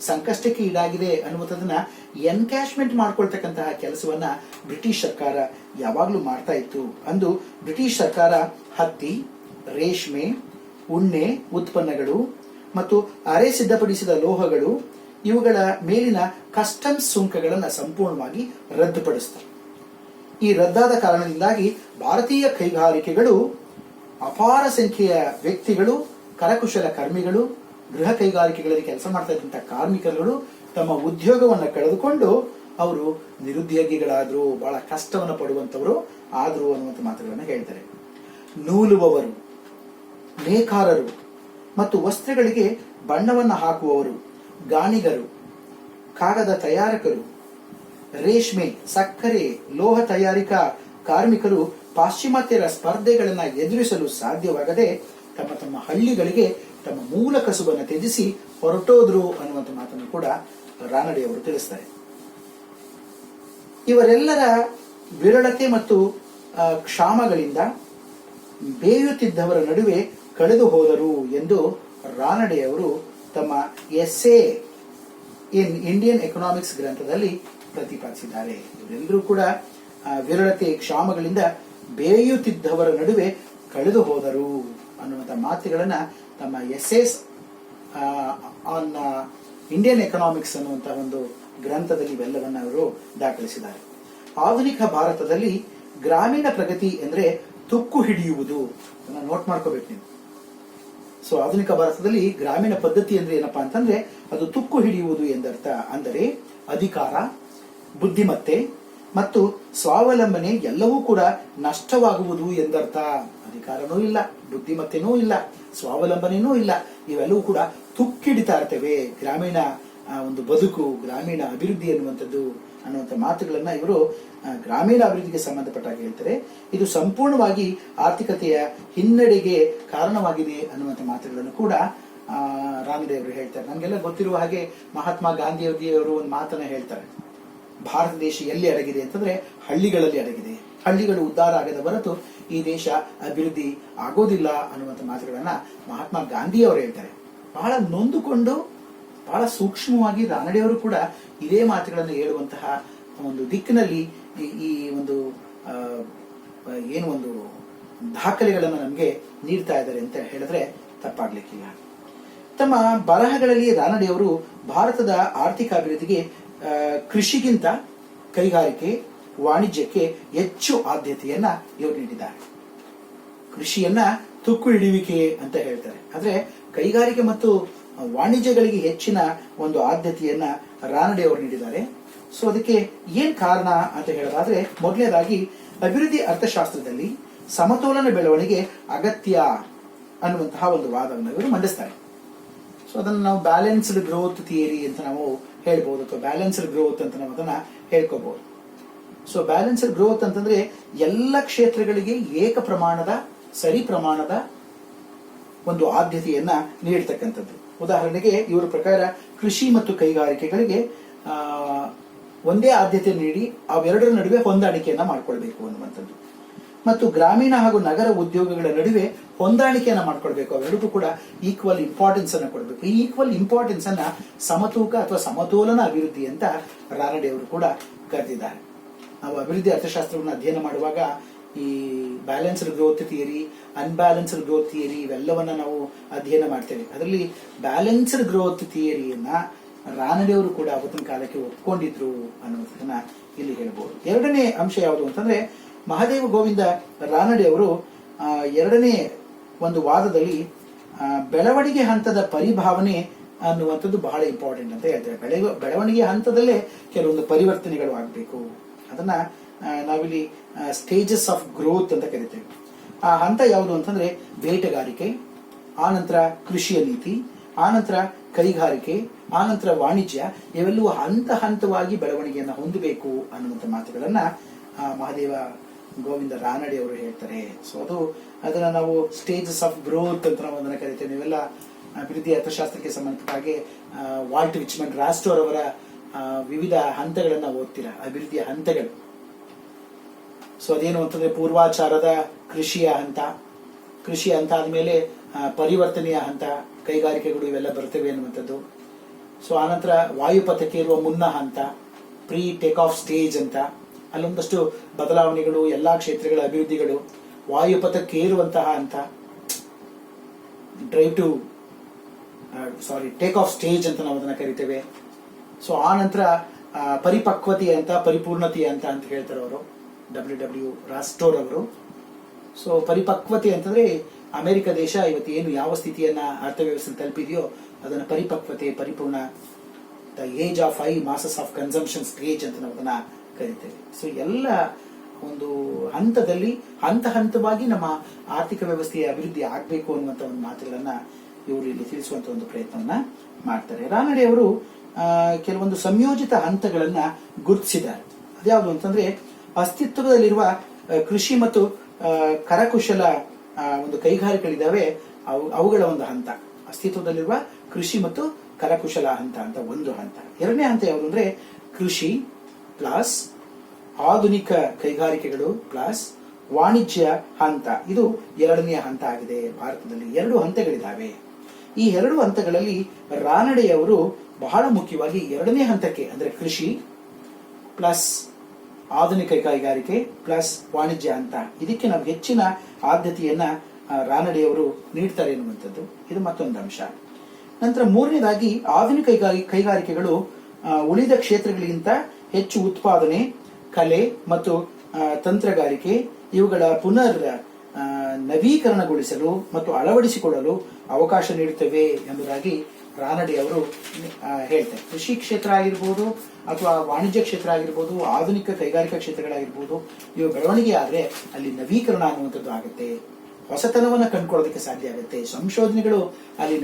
ಸಂಕಷ್ಟಕ್ಕೆ ಈಡಾಗಿದೆ ಅನ್ನುವಂಥದ್ದನ್ನ ಎನ್ಕ್ಯಾಶ್ಮೆಂಟ್ ಮಾಡ್ಕೊಳ್ತಕ್ಕಂತಹ ಕೆಲಸವನ್ನ ಬ್ರಿಟಿಷ್ ಸರ್ಕಾರ ಯಾವಾಗಲೂ ಮಾಡ್ತಾ ಇತ್ತು. ಅಂದು ಬ್ರಿಟಿಷ್ ಸರ್ಕಾರ ಹತ್ತಿ, ರೇಷ್ಮೆ, ಉಣ್ಣೆ ಉತ್ಪನ್ನಗಳು ಮತ್ತು ಅರೆ ಸಿದ್ಧಪಡಿಸಿದ ಲೋಹಗಳು ಇವುಗಳ ಮೇಲಿನ ಕಸ್ಟಮ್ಸ್ ಸುಂಕಗಳನ್ನು ಸಂಪೂರ್ಣವಾಗಿ ರದ್ದುಪಡಿಸಿತು. ಈ ರದ್ದಾದ ಕಾರಣದಿಂದಾಗಿ ಭಾರತೀಯ ಕೈಗಾರಿಕೆಗಳು ಅಪಾರ ಸಂಖ್ಯೆಯ ವ್ಯಕ್ತಿಗಳು, ಕರಕುಶಲ ಕರ್ಮಿಗಳು, ಗೃಹ ಕೈಗಾರಿಕೆಗಳಲ್ಲಿ ಕೆಲಸ ಮಾಡ್ತಾ ಇದ್ದಂತಹ ಕಾರ್ಮಿಕರುಗಳು ತಮ್ಮ ಉದ್ಯೋಗವನ್ನು ಕಳೆದುಕೊಂಡು ಅವರು ನಿರುದ್ಯೋಗಿಗಳಾದ್ರು, ಬಹಳ ಕಷ್ಟವನ್ನು ಪಡುವಂತವರು ಆದ್ರು ಅನ್ನುವಂಥ ಮಾತುಗಳನ್ನು ಹೇಳ್ತಾರೆ. ನೂಲುವವರು, ನೇಕಾರರು ಮತ್ತು ವಸ್ತ್ರಗಳಿಗೆ ಬಣ್ಣವನ್ನು ಹಾಕುವವರು, ಗಾಣಿಗರು, ಕಾಗದ ತಯಾರಕರು, ರೇಷ್ಮೆ, ಸಕ್ಕರೆ, ಲೋಹ ತಯಾರಿಕಾ ಕಾರ್ಮಿಕರು ಪಾಶ್ಚಿಮಾತ್ಯರ ಸ್ಪರ್ಧೆಗಳನ್ನು ಎದುರಿಸಲು ಸಾಧ್ಯವಾಗದೆ ತಮ್ಮ ತಮ್ಮ ಹಳ್ಳಿಗಳಿಗೆ ತಮ್ಮ ಮೂಲ ಕಸುಬನ್ನು ತ್ಯಜಿಸಿ ಹೊರಟೋದ್ರು ಅನ್ನುವಂಥ ಮಾತನ್ನು ಕೂಡ ರಾನಡೆಯವರು ತಿಳಿಸ್ತಾರೆ. ಇವರೆಲ್ಲರ ವಿರಳತೆ ಮತ್ತು ಕ್ಷಾಮಗಳಿಂದ ಬೇಯುತ್ತಿದ್ದವರ ನಡುವೆ ಕಳೆದು ಹೋದರು ಎಂದು ರಾನಡೆಯವರು ತಮ್ಮ ಎಸ್ಸೆ ಇನ್ ಇಂಡಿಯನ್ ಎಕನಾಮಿಕ್ಸ್ ಗ್ರಂಥದಲ್ಲಿ ಪ್ರತಿಪಾದಿಸಿದ್ದಾರೆ. ಇವರೆಲ್ಲರೂ ಕೂಡ ವಿರಳತೆ ಕ್ಷಾಮಗಳಿಂದ ಬೇಯುತ್ತಿದ್ದವರ ನಡುವೆ ಕಳೆದು ಹೋದರು ಅನ್ನುವಂಥ ಮಾತುಗಳನ್ನ ತಮ್ಮ ಎಸ್ಸೆಸ್ ಆನ್ ಇಂಡಿಯನ್ ಎಕನಾಮಿಕ್ಸ್ ಅನ್ನುವಂತಹ ಒಂದು ಗ್ರಂಥದಲ್ಲಿ ಇವೆಲ್ಲವನ್ನ ಅವರು ದಾಖಲಿಸಿದ್ದಾರೆ. ಆಧುನಿಕ ಭಾರತದಲ್ಲಿ ಗ್ರಾಮೀಣ ಪ್ರಗತಿ ಅಂದ್ರೆ ತುಕ್ಕು ಹಿಡಿಯುವುದು. ನೋಟ್ ಮಾಡ್ಕೋಬೇಕು ನೀವು. ಸೊ ಆಧುನಿಕ ಭಾರತದಲ್ಲಿ ಗ್ರಾಮೀಣ ಪದ್ಧತಿ ಅಂದ್ರೆ ಏನಪ್ಪಾ ಅಂತಂದ್ರೆ ಅದು ತುಕ್ಕು ಹಿಡಿಯುವುದು ಎಂದರ್ಥ. ಅಂದರೆ ಅಧಿಕಾರ, ಬುದ್ಧಿಮತ್ತೆ ಮತ್ತು ಸ್ವಾವಲಂಬನೆ ಎಲ್ಲವೂ ಕೂಡ ನಷ್ಟವಾಗುವುದು ಎಂದರ್ಥ. ಅಧಿಕಾರನೂ ಇಲ್ಲ, ಬುದ್ಧಿಮತ್ತೆನೂ ಇಲ್ಲ, ಸ್ವಾವಲಂಬನೆನೂ ಇಲ್ಲ, ಇವೆಲ್ಲವೂ ಕೂಡ ತುಕ್ಕಿಡಿತಾ ಇರ್ತವೆ. ಗ್ರಾಮೀಣ ಒಂದು ಬದುಕು, ಗ್ರಾಮೀಣ ಅಭಿವೃದ್ಧಿ ಅನ್ನುವಂಥ ಮಾತುಗಳನ್ನ ಇವರು ಗ್ರಾಮೀಣ ಅಭಿವೃದ್ಧಿಗೆ ಸಂಬಂಧಪಟ್ಟಾಗ ಹೇಳ್ತಾರೆ. ಇದು ಸಂಪೂರ್ಣವಾಗಿ ಆರ್ಥಿಕತೆಯ ಹಿನ್ನಡೆಗೆ ಕಾರಣವಾಗಿದೆ ಅನ್ನುವಂಥ ಮಾತುಗಳನ್ನು ಕೂಡ ರಾನಡೆ ಅವರು ಹೇಳ್ತಾರೆ. ನಮಗೆಲ್ಲ ಗೊತ್ತಿರುವ ಹಾಗೆ ಮಹಾತ್ಮ ಗಾಂಧಿಯವರು ಒಂದು ಮಾತನ್ನ ಹೇಳ್ತಾರೆ, ಭಾರತ ದೇಶ ಎಲ್ಲಿ ಅಡಗಿದೆ ಅಂತಂದ್ರೆ ಹಳ್ಳಿಗಳಲ್ಲಿ ಅಡಗಿದೆ. ಹಳ್ಳಿಗಳು ಉದ್ಧಾರ ಆಗದ ಹೊರತು ಈ ದೇಶ ಅಭಿವೃದ್ಧಿ ಆಗೋದಿಲ್ಲ ಅನ್ನುವಂಥ ಮಾತುಗಳನ್ನ ಮಹಾತ್ಮ ಗಾಂಧಿ ಅವರು ಹೇಳ್ತಾರೆ. ಬಹಳ ನೊಂದುಕೊಂಡು ಬಹಳ ಸೂಕ್ಷ್ಮವಾಗಿ ರಾನಡೆಯವರು ಕೂಡ ಇದೇ ಮಾತುಗಳನ್ನು ಹೇಳುವಂತಹ ಒಂದು ದಿಕ್ಕಿನಲ್ಲಿ ಈ ಒಂದು ಏನು ಒಂದು ದಾಖಲೆಗಳನ್ನು ನಮಗೆ ನೀಡ್ತಾ ಇದ್ದಾರೆ ಅಂತ ಹೇಳಿದ್ರೆ ತಪ್ಪಾಗ್ಲಿಕ್ಕಿಲ್ಲ. ತಮ್ಮ ಬರಹಗಳಲ್ಲಿ ರಾನಡೆಯವರು ಭಾರತದ ಆರ್ಥಿಕ ಅಭಿವೃದ್ಧಿಗೆ ಕೃಷಿಗಿಂತ ಕೈಗಾರಿಕೆ, ವಾಣಿಜ್ಯಕ್ಕೆ ಹೆಚ್ಚು ಆದ್ಯತೆಯನ್ನ ಇವರು ನೀಡಿದ್ದಾರೆ. ಕೃಷಿಯನ್ನ ತುಕ್ಕು ಹಿಡಿಯುವಿಕೆ ಅಂತ ಹೇಳ್ತಾರೆ. ಆದ್ರೆ ಕೈಗಾರಿಕೆ ಮತ್ತು ವಾಣಿಜ್ಯಗಳಿಗೆ ಹೆಚ್ಚಿನ ಒಂದು ಆದ್ಯತೆಯನ್ನ ರಾನಡೆಯವರು ನೀಡಿದ್ದಾರೆ. ಸೊ ಅದಕ್ಕೆ ಏನ್ ಕಾರಣ ಅಂತ ಹೇಳೋದಾದ್ರೆ, ಮೊದಲನೇದಾಗಿ ಅಭಿವೃದ್ಧಿ ಅರ್ಥಶಾಸ್ತ್ರದಲ್ಲಿ ಸಮತೋಲನ ಬೆಳವಣಿಗೆ ಅಗತ್ಯ ಅನ್ನುವಂತಹ ಒಂದು ವಾದವನ್ನು ಇವರು ಮಂಡಿಸ್ತಾರೆ. ಸೊ ಅದನ್ನು ನಾವು ಬ್ಯಾಲೆನ್ಸ್ಡ್ ಗ್ರೋತ್ ಥಿಯರಿ ಅಂತ ನಾವು ಹೇಳ್ಬಹುದು, ಅಥವಾ ಬ್ಯಾಲೆನ್ಸ್ಡ್ ಗ್ರೋತ್ ಅಂತ ನಾವು ಅದನ್ನ ಹೇಳ್ಕೋಬಹುದು. ಸೊ ಬ್ಯಾಲೆನ್ಸ್ಡ್ ಗ್ರೋತ್ ಅಂತಂದ್ರೆ ಎಲ್ಲ ಕ್ಷೇತ್ರಗಳಿಗೆ ಏಕ ಪ್ರಮಾಣದ, ಸರಿ ಪ್ರಮಾಣದ ಒಂದು ಆದ್ಯತೆಯನ್ನ ನೀಡತಕ್ಕಂಥದ್ದು. ಉದಾಹರಣೆಗೆ ಇವರ ಪ್ರಕಾರ ಕೃಷಿ ಮತ್ತು ಕೈಗಾರಿಕೆಗಳಿಗೆ ಒಂದೇ ಆದ್ಯತೆ ನೀಡಿ ಅವೆರಡರ ನಡುವೆ ಹೊಂದಾಣಿಕೆಯನ್ನ ಮಾಡ್ಕೊಳ್ಬೇಕು ಅನ್ನುವಂಥದ್ದು. ಮತ್ತು ಗ್ರಾಮೀಣ ಹಾಗೂ ನಗರ ಉದ್ಯೋಗಗಳ ನಡುವೆ ಹೊಂದಾಣಿಕೆಯನ್ನ ಮಾಡ್ಕೊಳ್ಬೇಕು, ಅವೆರಡಕ್ಕೂ ಕೂಡ ಈಕ್ವಲ್ ಇಂಪಾರ್ಟೆನ್ಸ್ ಅನ್ನ ಕೊಡಬೇಕು. ಈ ಈಕ್ವಲ್ ಇಂಪಾರ್ಟೆನ್ಸ್ ಅನ್ನ ಸಮತೂಕ ಅಥವಾ ಸಮತೋಲನ ಅಭಿವೃದ್ಧಿ ಅಂತ ರಾನಡೆಯವರು ಕೂಡ ಕರೆದಿದ್ದಾರೆ. ನಾವು ಅಭಿವೃದ್ಧಿ ಅರ್ಥಶಾಸ್ತ್ರವನ್ನು ಅಧ್ಯಯನ ಮಾಡುವಾಗ ಈ balanced growth theory, unbalanced growth theory ಇವೆಲ್ಲವನ್ನ ನಾವು ಅಧ್ಯಯನ ಮಾಡ್ತೇವೆ. ಅದರಲ್ಲಿ ಬ್ಯಾಲೆನ್ಸ್ಡ್ ಗ್ರೋತ್ ಥಿಯರಿಯನ್ನ ರಾನಡೆಯವರು ಕೂಡ ಅವತ್ತಿನ ಕಾಲಕ್ಕೆ ಒಪ್ಕೊಂಡಿದ್ರು ಅನ್ನೋದನ್ನ ಇಲ್ಲಿ ಹೇಳ್ಬೋದು. ಎರಡನೇ ಅಂಶ ಯಾವುದು ಅಂತಂದ್ರೆ, ಮಹಾದೇವ ಗೋವಿಂದ ರಾನಡೆಯವರು ಎರಡನೇ ಒಂದು ವಾದದಲ್ಲಿ ಬೆಳವಣಿಗೆ ಹಂತದ ಪರಿಭಾವನೆ ಅನ್ನುವಂಥದ್ದು ಬಹಳ ಇಂಪಾರ್ಟೆಂಟ್ ಅಂತ ಹೇಳ್ತಾರೆ. ಬೆಳವಣಿಗೆ ಹಂತದಲ್ಲೇ ಕೆಲವೊಂದು ಪರಿವರ್ತನೆಗಳು ಆಗಬೇಕು. ಅದನ್ನ ನಾವಿಲ್ಲಿ ಸ್ಟೇಜಸ್ ಆಫ್ ಗ್ರೋತ್ ಅಂತ ಕರಿತೇವೆ. ಆ ಹಂತ ಯಾವುದು ಅಂತಂದ್ರೆ ಬೇಟೆಗಾರಿಕೆ, ಆನಂತರ ಕೃಷಿಯ ನೀತಿ, ಆನಂತರ ಕೈಗಾರಿಕೆ, ಆನಂತರ ವಾಣಿಜ್ಯ, ಇವೆಲ್ಲವೂ ಹಂತ ಹಂತವಾಗಿ ಬೆಳವಣಿಗೆಯನ್ನು ಹೊಂದಬೇಕು ಅನ್ನುವಂಥ ಮಾತುಗಳನ್ನ ಮಹಾದೇವ ಗೋವಿಂದ ರಾನಡೆ ಅವರು ಹೇಳ್ತಾರೆ. ಸೊ ಅದನ್ನ ನಾವು ಸ್ಟೇಜಸ್ ಆಫ್ ಗ್ರೋತ್ ಅಂತ ನಾವು ಅದನ್ನ ಕರಿತೇವೆ. ನೀವೆಲ್ಲ ಅಭಿವೃದ್ಧಿ ಅರ್ಥಶಾಸ್ತ್ರಕ್ಕೆ ಸಂಬಂಧಪಟ್ಟ ಹಾಗೆ ವಾಲ್ಟ್ ವಿಚ್ಮನ್ ರಾಸ್ಟೋರ್ ಅವರ ವಿವಿಧ ಹಂತಗಳನ್ನ ಓದ್ತೀರಾ, ಅಭಿವೃದ್ಧಿಯ ಹಂತಗಳು. ಸೊ ಅದೇನು ಅಂತಂದ್ರೆ ಪೂರ್ವಾಚಾರದ ಕೃಷಿಯ ಹಂತ ಆದ್ಮೇಲೆ ಪರಿವರ್ತನೆಯ ಹಂತ, ಕೈಗಾರಿಕೆಗಳು ಇವೆಲ್ಲ ಬರ್ತವೆ ಅನ್ನುವಂಥದ್ದು. ಸೊ ಆನಂತರ ವಾಯುಪಥಕ್ಕೆ ಇರುವ ಮುನ್ನ ಹಂತ, ಪ್ರೀ ಟೇಕ್ ಆಫ್ ಸ್ಟೇಜ್ ಅಂತ, ಅಲ್ಲೊಂದಷ್ಟು ಬದಲಾವಣೆಗಳು, ಎಲ್ಲಾ ಕ್ಷೇತ್ರಗಳ ಅಭಿವೃದ್ಧಿಗಳು, ವಾಯುಪಥಕ್ಕೆ ಏರುವಂತಹ ಹಂತ, ಟೇಕ್ ಆಫ್ ಸ್ಟೇಜ್ ಅಂತ ನಾವು ಅದನ್ನ ಕರಿತೇವೆ. ಸೊ ಆನಂತರ ಪರಿಪಕ್ವತೆ ಅಂತ, ಪರಿಪೂರ್ಣತೆ ಅಂತ ಹೇಳ್ತಾರೆ ಅವರು, ಡಬ್ಲ್ಯೂ ರಾಸ್ಟೋರ್ ಅವರು. ಸೊ ಪರಿಪಕ್ವತೆ ಅಂತಂದ್ರೆ ಅಮೆರಿಕ ದೇಶ ಇವತ್ತು ಏನು ಯಾವ ಸ್ಥಿತಿಯನ್ನ ಅರ್ಥವ್ಯವಸ್ಥೆ ತಲುಪಿದೆಯೋ ಅದನ್ನ ಪರಿಪಕ್ವತೆ, ಪರಿಪೂರ್ಣ, the age of 5 masses of consumption stage ಅಂತ ನಾವು ಅದನ್ನ ಕರಿತೇವೆ. ಸೊ ಎಲ್ಲ ಒಂದು ಹಂತದಲ್ಲಿ ಹಂತ ಹಂತವಾಗಿ ನಮ್ಮ ಆರ್ಥಿಕ ವ್ಯವಸ್ಥೆಯ ಅಭಿವೃದ್ಧಿ ಆಗಬೇಕು ಅನ್ನುವಂಥ ಒಂದು ಮಾತುಗಳನ್ನ ಇವರು ಇಲ್ಲಿ ತಿಳಿಸುವಂತ ಒಂದು ಪ್ರಯತ್ನವನ್ನ ಮಾಡ್ತಾರೆ. ರಾನಡೆ ಅವರು ಕೆಲವೊಂದು ಸಂಯೋಜಿತ ಹಂತಗಳನ್ನ ಗುರುತಿಸಿದ್ದಾರೆ. ಅದ್ಯಾವುದು ಅಂತಂದ್ರೆ, ಅಸ್ತಿತ್ವದಲ್ಲಿರುವ ಕೃಷಿ ಮತ್ತು ಕರಕುಶಲ ಒಂದು ಕೈಗಾರಿಕೆಗಳಿದ್ದಾವೆ, ಅವುಗಳ ಒಂದು ಹಂತ, ಅಸ್ತಿತ್ವದಲ್ಲಿರುವ ಕೃಷಿ ಮತ್ತು ಕರಕುಶಲ ಹಂತ ಅಂತ ಒಂದು ಹಂತ. ಎರಡನೇ ಹಂತ ಯಾವುದು ಅಂದ್ರೆ, ಕೃಷಿ ಪ್ಲಸ್ ಆಧುನಿಕ ಕೈಗಾರಿಕೆಗಳು ಪ್ಲಸ್ ವಾಣಿಜ್ಯ ಹಂತ, ಇದು ಎರಡನೆಯ ಹಂತ ಆಗಿದೆ. ಭಾರತದಲ್ಲಿ 2 ಹಂತಗಳಿದ್ದಾವೆ. ಈ 2 ಹಂತಗಳಲ್ಲಿ ರಾನಡೆಯವರು ಬಹಳ ಮುಖ್ಯವಾಗಿ 2ನೇ ಹಂತಕ್ಕೆ ಅಂದ್ರೆ ಕೃಷಿ ಪ್ಲಸ್ ಆಧುನಿಕ ಕೈಗಾರಿಕೆ ಪ್ಲಸ್ ವಾಣಿಜ್ಯ ಹಂತ, ಇದಕ್ಕೆ ನಾವು ಹೆಚ್ಚಿನ ಆದ್ಯತೆಯನ್ನ ರಾನಡೆಯವರು ನೀಡ್ತಾರೆ ಎನ್ನುವಂಥದ್ದು ಇದು ಮತ್ತೊಂದು ಅಂಶ. ನಂತರ 3ನೇದಾಗಿ ಆಧುನಿಕ ಕೈಗಾರಿಕೆಗಳು ಉಳಿದ ಕ್ಷೇತ್ರಗಳಿಗಿಂತ ಹೆಚ್ಚು ಉತ್ಪಾದನೆ, ಕಲೆ ಮತ್ತು ತಂತ್ರಗಾರಿಕೆ ಇವುಗಳ ಪುನರ್ ನವೀಕರಣಗೊಳಿಸಲು ಮತ್ತು ಅಳವಡಿಸಿಕೊಳ್ಳಲು ಅವಕಾಶ ನೀಡುತ್ತವೆ ಎಂಬುದಾಗಿ ರಾನಡೆ ಅವರು ಹೇಳ್ತಾರೆ. ಕೃಷಿ ಕ್ಷೇತ್ರ ಆಗಿರ್ಬೋದು ಅಥವಾ ವಾಣಿಜ್ಯ ಕ್ಷೇತ್ರ ಆಗಿರ್ಬೋದು, ಆಧುನಿಕ ಕೈಗಾರಿಕಾ ಕ್ಷೇತ್ರಗಳಾಗಿರ್ಬೋದು, ಇವು ಬೆಳವಣಿಗೆ ಆದ್ರೆ ಅಲ್ಲಿ ನವೀಕರಣ ಅನ್ನುವಂಥದ್ದು ಆಗುತ್ತೆ, ಹೊಸತನವನ್ನ ಕಂಡುಕೊಳ್ಳೋದಕ್ಕೆ ಸಾಧ್ಯ ಆಗುತ್ತೆ, ಸಂಶೋಧನೆಗಳು ಅಲ್ಲಿ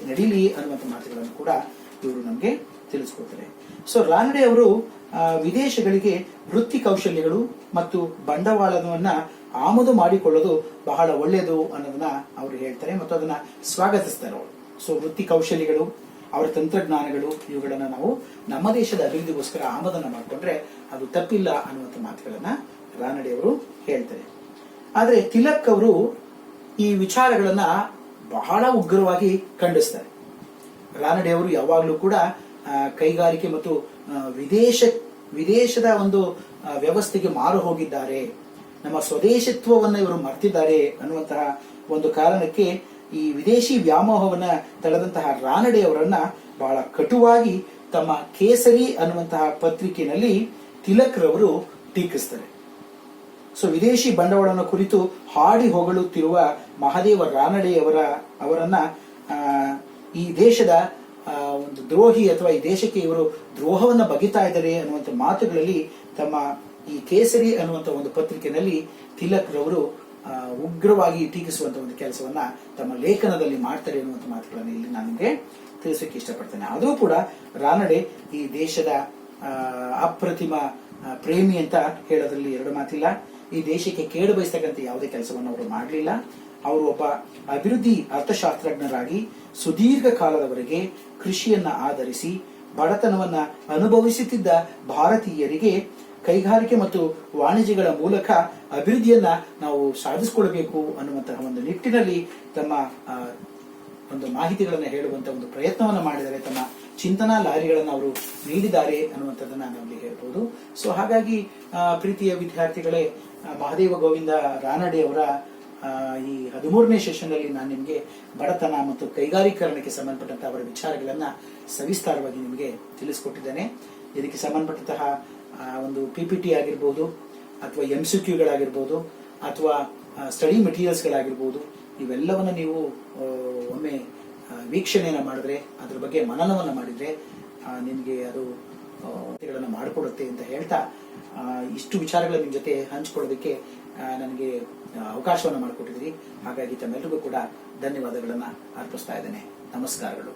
ನಡೀಲಿ ಅನ್ನುವಂಥ ಮಾತುಗಳನ್ನು ಕೂಡ ಇವರು ನಮಗೆ ತಿಳಿಸ್ಕೊಡ್ತಾರೆ. ಸೊ ರಾನಡೆ ಅವರು ವಿದೇಶಗಳಿಗೆ ವೃತ್ತಿ ಕೌಶಲ್ಯಗಳು ಮತ್ತು ಬಂಡವಾಳವನ್ನ ಆಮದು ಮಾಡಿಕೊಳ್ಳೋದು ಬಹಳ ಒಳ್ಳೆಯದು ಅನ್ನೋದನ್ನ ಅವರು ಹೇಳ್ತಾರೆ ಮತ್ತು ಅದನ್ನ ಸ್ವಾಗತಿಸ್ತಾರೆ ಅವರು. ಸೊ ವೃತ್ತಿ ಕೌಶಲ್ಯಗಳು, ಅವರ ತಂತ್ರಜ್ಞಾನಗಳು ಇವುಗಳನ್ನ ನಾವು ನಮ್ಮ ದೇಶದ ಅಭಿವೃದ್ಧಿಗೋಸ್ಕರ ಆಮದನ್ನ ಮಾಡಿಕೊಂಡ್ರೆ ಅದು ತಪ್ಪಿಲ್ಲ ಅನ್ನುವಂಥ ಮಾತುಗಳನ್ನ ರಾನಡೆ ಅವರು ಹೇಳ್ತಾರೆ. ಆದ್ರೆ ತಿಲಕ್ ಅವರು ಈ ವಿಚಾರಗಳನ್ನ ಬಹಳ ಉಗ್ರವಾಗಿ ಖಂಡಿಸ್ತಾರೆ. ರಾನಡೆ ಅವರು ಯಾವಾಗಲೂ ಕೂಡ ಕೈಗಾರಿಕೆ ಮತ್ತು ವಿದೇಶದ ಒಂದು ವ್ಯವಸ್ಥೆಗೆ ಮಾರು ಹೋಗಿದ್ದಾರೆ, ನಮ್ಮ ಸ್ವದೇಶತ್ವವನ್ನು ಇವರು ಮರ್ತಿದ್ದಾರೆ ಅನ್ನುವಂತಹ ಒಂದು ಕಾರಣಕ್ಕೆ ಈ ವಿದೇಶಿ ವ್ಯಾಮೋಹವನ್ನ ತಳೆದಂತಹ ರಾನಡೆ ಅವರನ್ನ ಬಹಳ ಕಟುವಾಗಿ ತಮ್ಮ ಕೇಸರಿ ಅನ್ನುವಂತಹ ಪತ್ರಿಕೆಯಲ್ಲಿ ತಿಲಕ್ ರವರು ಟೀಕಿಸ್ತಾರೆ. ಸೊ ವಿದೇಶಿ ಬಂಡವಾಳವನ್ನು ಕುರಿತು ಹಾಡಿ ಹೊಗಳುತ್ತಿರುವ ಮಹಾದೇವ ರಾನಡೆ ಅವರನ್ನ ಈ ದೇಶದ ಒಂದು ದ್ರೋಹಿ ಅಥವಾ ಈ ದೇಶಕ್ಕೆ ಇವರು ದ್ರೋಹವನ್ನ ಬಗೆತಾ ಇದ್ದಾರೆ ಅನ್ನುವಂಥ ಮಾತುಗಳಲ್ಲಿ ತಮ್ಮ ಈ ಕೇಸರಿ ಅನ್ನುವಂಥ ಒಂದು ಪತ್ರಿಕೆಯಲ್ಲಿ ತಿಲಕ್ ರವರು ಉಗ್ರವಾಗಿ ಟೀಕಿಸುವಂತ ಒಂದು ಕೆಲಸವನ್ನ ತಮ್ಮ ಲೇಖನದಲ್ಲಿ ಮಾಡ್ತಾರೆ ಅನ್ನುವಂಥ ಮಾತುಗಳನ್ನು ಇಲ್ಲಿ ನಾನು ನಿಮಗೆ ತಿಳಿಸಕ್ಕೆ ಇಷ್ಟಪಡ್ತೇನೆ. ಆದರೂ ಕೂಡ ರಾನಡೆ ಈ ದೇಶದ ಅಪ್ರತಿಮ ಪ್ರೇಮಿ ಅಂತ ಹೇಳೋದ್ರಲ್ಲಿ 2 ಮಾತಿಲ್ಲ. ಈ ದೇಶಕ್ಕೆ ಕೇಡು ಬಯಸ್ತಕ್ಕಂಥ ಯಾವುದೇ ಕೆಲಸವನ್ನು ಅವರು ಮಾಡಲಿಲ್ಲ. ಅವರು ಒಬ್ಬ ಅಭಿವೃದ್ಧಿ ಅರ್ಥಶಾಸ್ತ್ರಜ್ಞರಾಗಿ ಸುದೀರ್ಘ ಕಾಲದವರೆಗೆ ಕೃಷಿಯನ್ನ ಆಧರಿಸಿ ಬಡತನವನ್ನ ಅನುಭವಿಸುತ್ತಿದ್ದ ಭಾರತೀಯರಿಗೆ ಕೈಗಾರಿಕೆ ಮತ್ತು ವಾಣಿಜ್ಯಗಳ ಮೂಲಕ ಅಭಿವೃದ್ಧಿಯನ್ನ ನಾವು ಸಾಧಿಸಿಕೊಳ್ಳಬೇಕು ಅನ್ನುವಂತಹ ಒಂದು ನಿಟ್ಟಿನಲ್ಲಿ ತಮ್ಮ ಒಂದು ಮಾಹಿತಿಗಳನ್ನು ಹೇಳುವಂತ ಒಂದು ಪ್ರಯತ್ನವನ್ನ ಮಾಡಿದರೆ ತಮ್ಮ ಚಿಂತನಾ ಲಾರಿಗಳನ್ನು ಅವರು ನೀಡಿದ್ದಾರೆ ಅನ್ನುವಂಥದ್ದನ್ನ ನಾವಿಲ್ಲಿ ಹೇಳ್ಬೋದು. ಸೊ ಹಾಗಾಗಿ ಪ್ರೀತಿಯ ವಿದ್ಯಾರ್ಥಿಗಳೇ, ಮಹಾದೇವ ಗೋವಿಂದ ರಾನಡೆ ಅವರ ಈ 13ನೇ ಸೆಷನ್ ಅಲ್ಲಿ ನಾನು ನಿಮಗೆ ಬಡತನ ಮತ್ತು ಕೈಗಾರೀಕರಣಕ್ಕೆ ಸಂಬಂಧಪಟ್ಟಂತಹ ಅವರ ವಿಚಾರಗಳನ್ನ ಸವಿಸ್ತಾರವಾಗಿ ನಿಮಗೆ ತಿಳಿಸ್ಕೊಟ್ಟಿದ್ದೇನೆ. ಇದಕ್ಕೆ ಸಂಬಂಧಪಟ್ಟಂತಹ ಒಂದು PPT ಆಗಿರ್ಬೋದು ಅಥವಾ MCQಗಳಾಗಿರ್ಬೋದು ಅಥವಾ ಸ್ಟಡಿ ಮೆಟೀರಿಯಲ್ಸ್ಗಳಾಗಿರ್ಬೋದು, ಇವೆಲ್ಲವನ್ನ ನೀವು ಒಮ್ಮೆ ವೀಕ್ಷಣೆಯನ್ನ ಮಾಡಿದ್ರೆ, ಅದ್ರ ಬಗ್ಗೆ ಮನನವನ್ನ ಮಾಡಿದ್ರೆ ನಿಮಗೆ ಅದು ಮಾಡಿಕೊಡುತ್ತೆ ಅಂತ ಹೇಳ್ತಾ ಇಷ್ಟು ವಿಚಾರಗಳ ನಿಮ್ಮ ಜೊತೆ ಹಂಚಿಕೊಳ್ಳೋದಕ್ಕೆ ನನಗೆ ಅವಕಾಶವನ್ನು ಮಾಡಿಕೊಟ್ಟಿದ್ದೀರಿ. ಹಾಗಾಗಿ ತಮ್ಮೆಲ್ಲರಿಗೂ ಕೂಡ ಧನ್ಯವಾದಗಳನ್ನ ಅರ್ಪಿಸ್ತಾ ಇದ್ದೇನೆ. ನಮಸ್ಕಾರಗಳು.